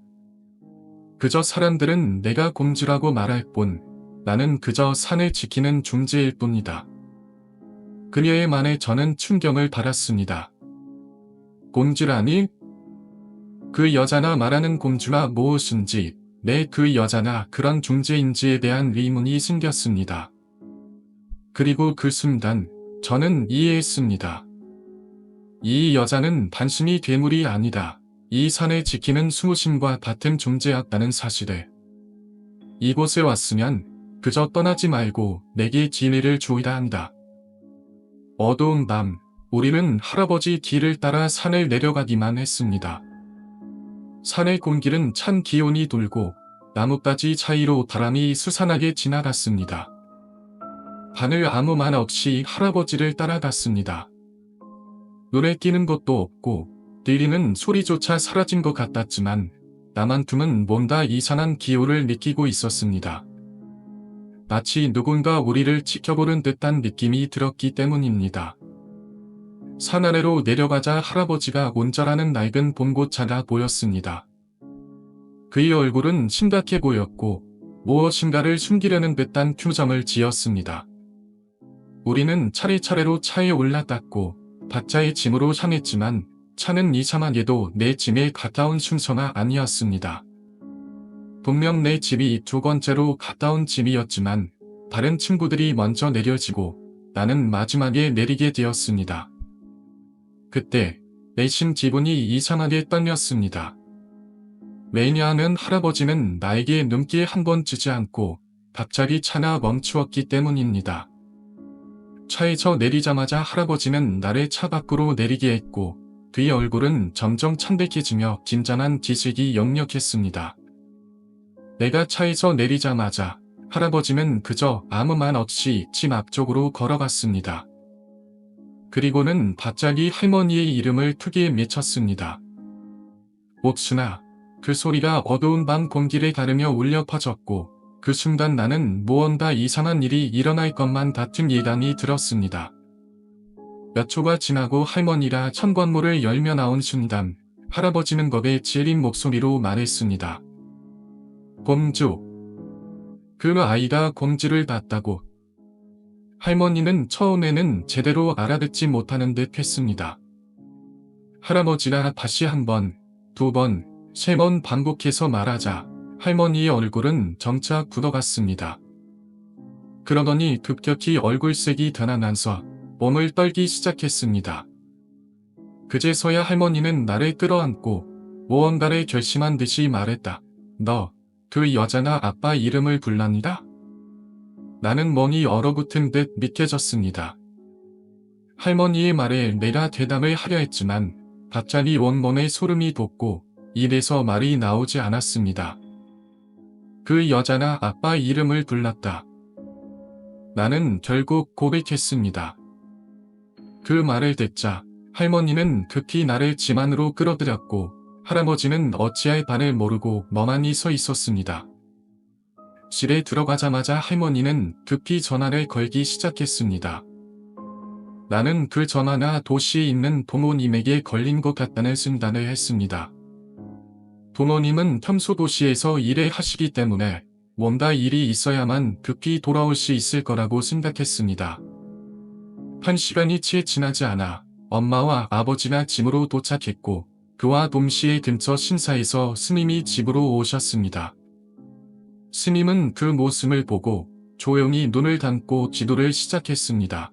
그저 사람들은 내가 공주라고 말할 뿐 나는 그저 산을 지키는 중재일 뿐이다. 그녀의 말에 저는 충격을 받았습니다. 공주라니? 그 여자가 말하는 공주가 무엇인지, 내 그 여자가 그런 중재인지에 대한 의문이 생겼습니다. 그리고 그 순간 저는 이해했습니다. 이 여자는 단순히 괴물이 아니다. 이 산을 지키는 수호신과 같은 존재였다는 사실을. 이곳에 왔으면 그저 떠나지 말고 내게 진리를 주어야 한다. 어두운 밤, 우리는 할아버지 뒤를 따라 산을 내려가기만 했습니다. 산의 공기는 찬 기온이 돌고 나뭇가지 사이로 바람이 스산하게 지나갔습니다. 바늘 아무 말 없이 할아버지를 따라갔습니다. 눈에 띄는 것도 없고 들리는 소리조차 사라진 것 같았지만 나만큼은 뭔가 이상한 기운을 느끼고 있었습니다. 마치 누군가 우리를 지켜보는 듯한 느낌이 들었기 때문입니다. 산 아래로 내려가자 할아버지가 운전하는 낡은 봉고차가 보였습니다. 그의 얼굴은 심각해 보였고 무엇인가를 숨기려는 듯한 표정을 지었습니다. 우리는 차례차례로 차에 올라탔고 박자의 짐으로 향했지만 차는 이상하게도 내 짐에 가까운 순서가 아니었습니다. 분명 내 집이 두 번째로 가까운 짐이었지만 다른 친구들이 먼저 내려지고 나는 마지막에 내리게 되었습니다. 그때 내심 기분이 이상하게 떨렸습니다. 왜냐하면 할아버지는 나에게 눈길 한 번 주지 않고 갑자기 차가 멈추었기 때문입니다. 차에서 내리자마자 할아버지는 나를 차 밖으로 내리게 했고 그의 얼굴은 점점 창백해지며 긴장한 기색이 역력했습니다. 내가 차에서 내리자마자 할아버지는 그저 아무 말 없이 집 앞쪽으로 걸어갔습니다. 그리고는 갑자기 할머니의 이름을 크게 외쳤습니다. 옥순아, 그 소리가 어두운 밤 공기를 가르며 울려 퍼졌고 그 순간 나는 무언가 이상한 일이 일어날 것만 같은 예감이 들었습니다. 몇 초가 지나고 할머니가 천관문을 열며 나온 순간 할아버지는 겁에 질린 목소리로 말했습니다. 공주. 그 아이가 공주를 봤다고. 할머니는 처음에는 제대로 알아듣지 못하는 듯 했습니다. 할아버지가 다시 한 번, 두 번, 세 번 반복해서 말하자 할머니의 얼굴은 점차 굳어갔습니다. 그러더니 급격히 얼굴색이 변하면서 몸을 떨기 시작했습니다. 그제서야 할머니는 나를 끌어안고 무언가를 결심한 듯이 말했다. 너, 그 여자가 아빠 이름을 불렀니다? 나는 멍이 얼어붙은 듯 믿겨졌습니다. 할머니의 말에 내가 대답을 하려 했지만 갑자기 온몸에 소름이 돋고 입에서 말이 나오지 않았습니다. 그 여자가 아빠 이름을 불렀다. 나는 결국 고백했습니다. 그 말을 듣자 할머니는 급히 나를 집 안으로 끌어들였고 할아버지는 어찌할 바를 모르고 멍하니 서 있었습니다. 실에 들어가자마자 할머니는 급히 전화를 걸기 시작했습니다. 나는 그 전화가 도시에 있는 부모님에게 걸린 것 같다는 판단을 했습니다. 부모님은 평소 도시에서 일을 하시기 때문에 뭔가 일이 있어야만 급히 돌아올 수 있을 거라고 생각했습니다. 한 시간이 채 지나지 않아 엄마와 아버지가 집으로 도착했고 그와 동시에 근처 신사에서 스님이 집으로 오셨습니다. 스님은 그 모습을 보고 조용히 눈을 감고 기도를 시작했습니다.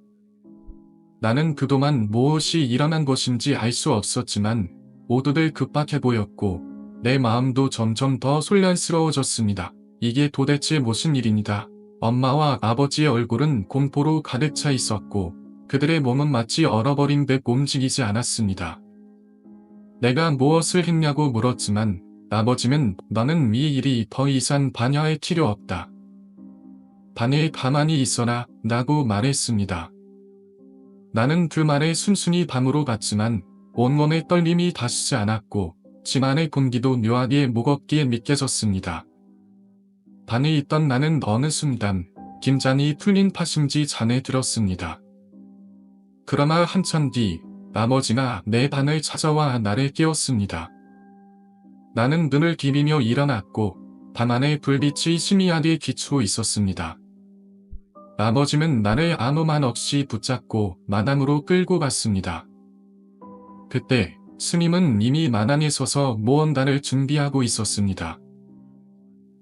나는 그동안 무엇이 일어난 것인지 알 수 없었지만 모두들 급박해 보였고 내 마음도 점점 더 혼란스러워졌습니다. 이게 도대체 무슨 일입니다. 엄마와 아버지의 얼굴은 공포로 가득 차 있었고 그들의 몸은 마치 얼어버린 듯 움직이지 않았습니다. 내가 무엇을 했냐고 물었지만 아버지는 너는 이 일이 더 이상 반여할 필요 없다. 반에 가만히 있어라 라고 말했습니다. 나는 그 말에 순순히 밤으로 갔지만 온몸의 떨림이 다시지 않았고 집 안의 공기도 묘하게 무겁게 느껴졌습니다. 반에 있던 나는 어느 순간 긴장이 풀린 파심지 잔에 들었습니다. 그러나 한참 뒤 아버지가 내 방을 찾아와 나를 깨웠습니다. 나는 눈을 비비며 일어났고 방 안에 불빛이 희미하게 비추고 있었습니다. 아버지는 나를 아무 말 없이 붙잡고 마당으로 끌고 갔습니다. 그때 스님은 이미 마당에 서서 무언가를 준비하고 있었습니다.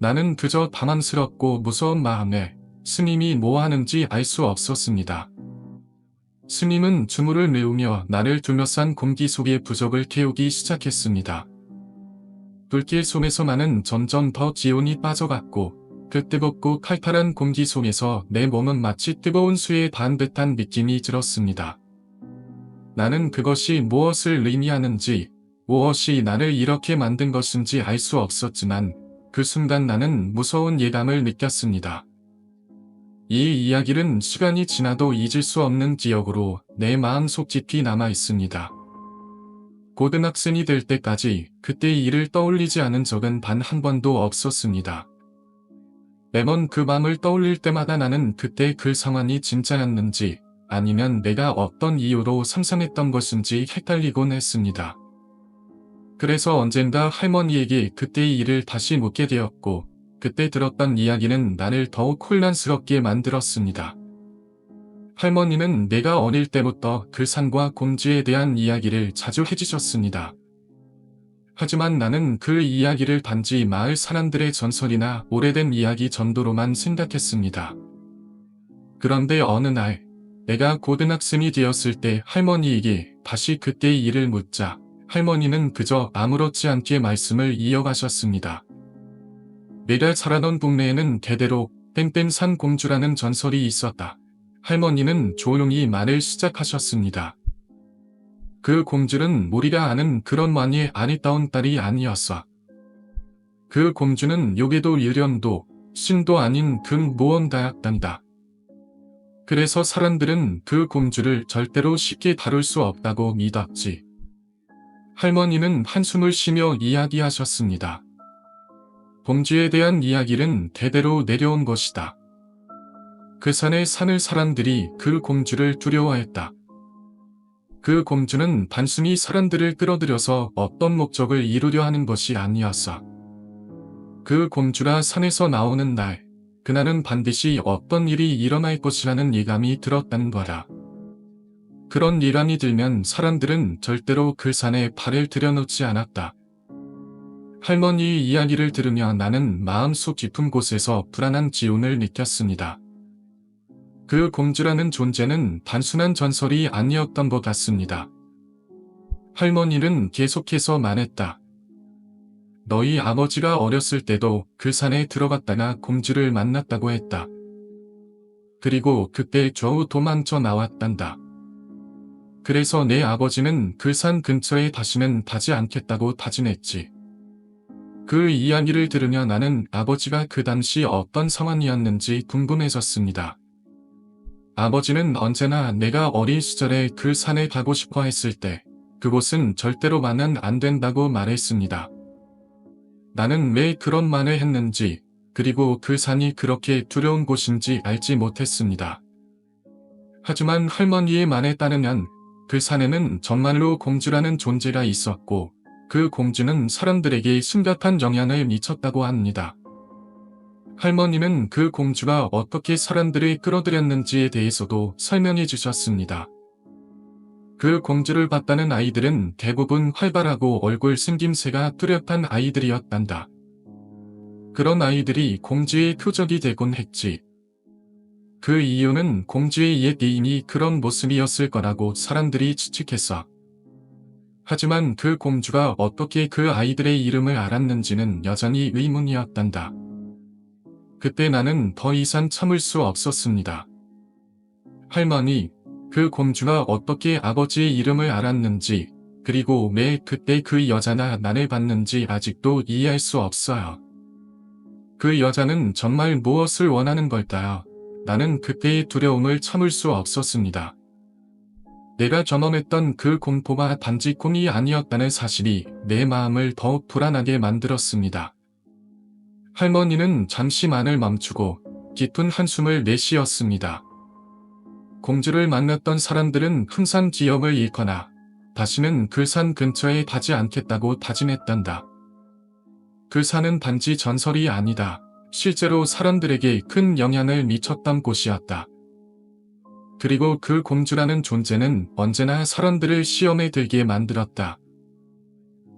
나는 그저 당황스럽고 무서운 마음에 스님이 뭐 하는지 알 수 없었습니다. 스님은 주물을 내우며 나를 둘러싼 공기 속의 부적을 태우기 시작했습니다. 불길 속에서 나는 점점 더 기운이 빠져갔고 그 뜨겁고 칼칼한 공기 속에서 내 몸은 마치 뜨거운 수에 반 듯한 느낌이 들었습니다. 나는 그것이 무엇을 의미하는지, 무엇이 나를 이렇게 만든 것인지 알 수 없었지만 그 순간 나는 무서운 예감을 느꼈습니다. 이 이야기는 시간이 지나도 잊을 수 없는 기억으로 내 마음속 깊이 남아 있습니다. 고등학생이 될 때까지 그때의 일을 떠올리지 않은 적은 단 한 번도 없었습니다. 매번 그 밤을 떠올릴 때마다 나는 그때 그 상황이 진짜였는지 아니면 내가 어떤 이유로 상상했던 것인지 헷갈리곤 했습니다. 그래서 언젠가 할머니에게 그때의 일을 다시 묻게 되었고 그때 들었던 이야기는 나를 더욱 혼란스럽게 만들었습니다. 할머니는 내가 어릴 때부터 그 산과 곰쥐에 대한 이야기를 자주 해주셨습니다. 하지만 나는 그 이야기를 단지 마을 사람들의 전설이나 오래된 이야기 정도로만 생각했습니다. 그런데 어느 날 내가 고등학생이 되었을 때 할머니에게 다시 그때의 일을 묻자 할머니는 그저 아무렇지 않게 말씀을 이어가셨습니다. 내가 살아던 동네에는 대대로 땡땡산 공주라는 전설이 있었다. 할머니는 조용히 말을 시작하셨습니다. 그 공주는 우리가 아는 그런 많이 아리따운 딸이 아니었어. 그 공주는 요괴도 유령도 신도 아닌 극무언가였단다. 그래서 사람들은 그 공주를 절대로 쉽게 다룰 수 없다고 믿었지. 할머니는 한숨을 쉬며 이야기하셨습니다. 공주에 대한 이야기는 대대로 내려온 것이다. 그 산에 사는 사람들이 그 공주를 두려워했다. 그 공주는 단순히 사람들을 끌어들여서 어떤 목적을 이루려 하는 것이 아니었어. 그 공주가 산에서 나오는 날, 그날은 반드시 어떤 일이 일어날 것이라는 예감이 들었다는 거다. 그런 예감이 들면 사람들은 절대로 그 산에 발을 들여놓지 않았다. 할머니의 이야기를 들으며 나는 마음속 깊은 곳에서 불안한 기운을 느꼈습니다. 그 공주라는 존재는 단순한 전설이 아니었던 것 같습니다. 할머니는 계속해서 말했다. 너희 아버지가 어렸을 때도 그 산에 들어갔다가 공주를 만났다고 했다. 그리고 그때 겨우 도망쳐 나왔단다. 그래서 내 아버지는 그 산 근처에 다시는 가지 않겠다고 다짐했지. 그 이야기를 들으며 나는 아버지가 그 당시 어떤 상황이었는지 궁금해졌습니다. 아버지는 언제나 내가 어린 시절에 그 산에 가고 싶어 했을 때 그곳은 절대로 가면 안 된다고 말했습니다. 나는 왜 그런 말을 했는지 그리고 그 산이 그렇게 두려운 곳인지 알지 못했습니다. 하지만 할머니의 말에 따르면 그 산에는 정말로 공주라는 존재가 있었고 그 공주는 사람들에게 심각한 영향을 미쳤다고 합니다. 할머니는 그 공주가 어떻게 사람들을 끌어들였는지에 대해서도 설명해 주셨습니다. 그 공주를 봤다는 아이들은 대부분 활발하고 얼굴 생김새가 뚜렷한 아이들이었단다. 그런 아이들이 공주의 표적이 되곤 했지. 그 이유는 공주의 옛 애인이 그런 모습이었을 거라고 사람들이 추측했어. 하지만 그 공주가 어떻게 그 아이들의 이름을 알았는지는 여전히 의문이었단다. 그때 나는 더 이상 참을 수 없었습니다. 할머니, 그 공주가 어떻게 아버지의 이름을 알았는지, 그리고 왜 그때 그 여자나 나를 봤는지 아직도 이해할 수 없어요. 그 여자는 정말 무엇을 원하는 걸까요? 나는 그때의 두려움을 참을 수 없었습니다. 내가 경험했던 그 공포가 단지 꿈이 아니었다는 사실이 내 마음을 더욱 불안하게 만들었습니다. 할머니는 잠시 말을 멈추고 깊은 한숨을 내쉬었습니다. 공주를 만났던 사람들은 큰 산 기업을 잃거나 다시는 그 산 근처에 가지 않겠다고 다짐했단다. 그 산은 단지 전설이 아니다. 실제로 사람들에게 큰 영향을 미쳤던 곳이었다. 그리고 그 공주라는 존재는 언제나 사람들을 시험에 들게 만들었다.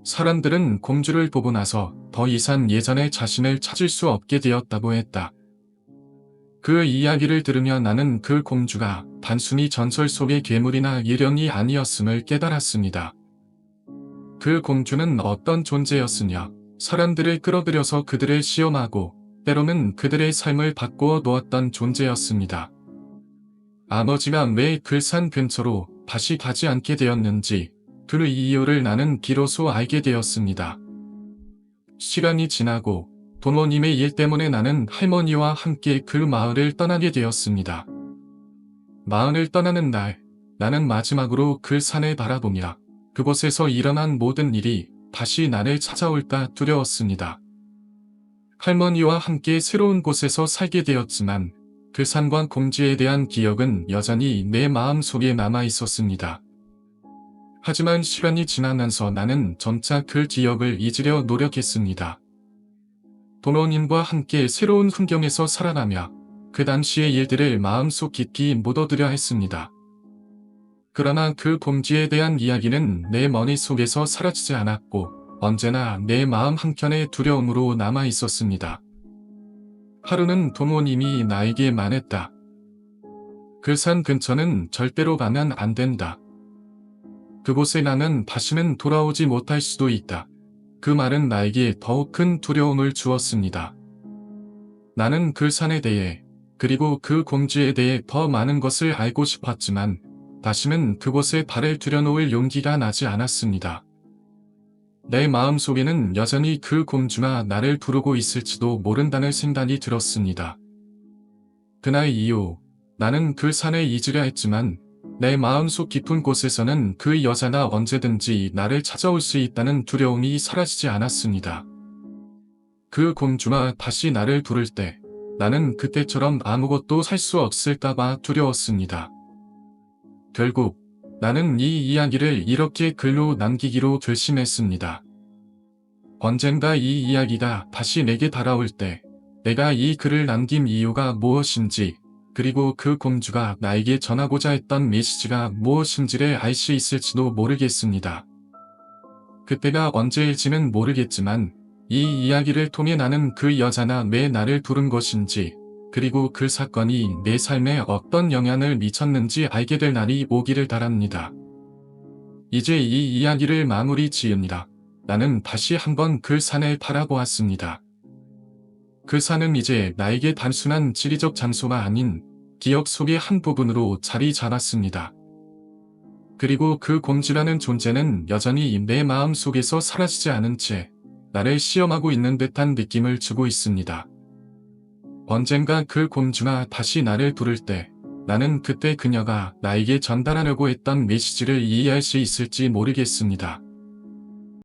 사람들은 공주를 보고 나서 더 이상 예전의 자신을 찾을 수 없게 되었다고 했다. 그 이야기를 들으며 나는 그 공주가 단순히 전설 속의 괴물이나 유령이 아니었음을 깨달았습니다. 그 공주는 어떤 존재였으며 사람들을 끌어들여서 그들을 시험하고 때로는 그들의 삶을 바꾸어 놓았던 존재였습니다. 아버지가 왜 글산 근처로 다시 가지 않게 되었는지 그 이유를 나는 비로소 알게 되었습니다. 시간이 지나고 부모님의 일 때문에 나는 할머니와 함께 그 마을을 떠나게 되었습니다. 마을을 떠나는 날, 나는 마지막으로 그 산을 바라보며 그곳에서 일어난 모든 일이 다시 나를 찾아올까 두려웠습니다. 할머니와 함께 새로운 곳에서 살게 되었지만 그 산과 공지에 대한 기억은 여전히 내 마음 속에 남아 있었습니다. 하지만 시간이 지나면서 나는 점차 그 기억을 잊으려 노력했습니다. 부모님과 함께 새로운 환경에서 살아가며 그 당시의 일들을 마음속 깊이 묻어두려 했습니다. 그러나 그 공지에 대한 이야기는 내 머릿속에서 사라지지 않았고 언제나 내 마음 한켠에 두려움으로 남아 있었습니다. 하루는 부모님이 나에게 말했다. 그 산 근처는 절대로 가면 안 된다. 그곳에 나는 다시는 돌아오지 못할 수도 있다. 그 말은 나에게 더욱 큰 두려움을 주었습니다. 나는 그 산에 대해 그리고 그 공주에 대해 더 많은 것을 알고 싶었지만 다시는 그곳에 발을 들여놓을 용기가 나지 않았습니다. 내 마음속에는 여전히 그 공주가 나를 부르고 있을지도 모른다는 생각이 들었습니다. 그날 이후 나는 그 산을 잊으려 했지만 내 마음속 깊은 곳에서는 그 여자가 언제든지 나를 찾아올 수 있다는 두려움이 사라지지 않았습니다. 그 공주가 다시 나를 부를 때 나는 그때처럼 아무것도 살 수 없을까봐 두려웠습니다. 결국 나는 이 이야기를 이렇게 글로 남기기로 결심했습니다. 언젠가 이 이야기가 다시 내게 달아올 때 내가 이 글을 남긴 이유가 무엇인지 그리고 그 공주가 나에게 전하고자 했던 메시지가 무엇인지를 알 수 있을지도 모르겠습니다. 그때가 언제일지는 모르겠지만 이 이야기를 통해 나는 그 여자가 왜 나를 부른 것인지 그리고 그 사건이 내 삶에 어떤 영향을 미쳤는지 알게 될 날이 오기를 바랍니다. 이제 이 이야기를 마무리 지으니라. 나는 다시 한번 그 산을 바라보았습니다. 그 산은 이제 나에게 단순한 지리적 장소가 아닌 기억 속의 한 부분으로 자리 잡았습니다. 그리고 그 공주라는 존재는 여전히 내 마음 속에서 사라지지 않은 채 나를 시험하고 있는 듯한 느낌을 주고 있습니다. 언젠가 그 공주가 다시 나를 부를 때 나는 그때 그녀가 나에게 전달하려고 했던 메시지를 이해할 수 있을지 모르겠습니다.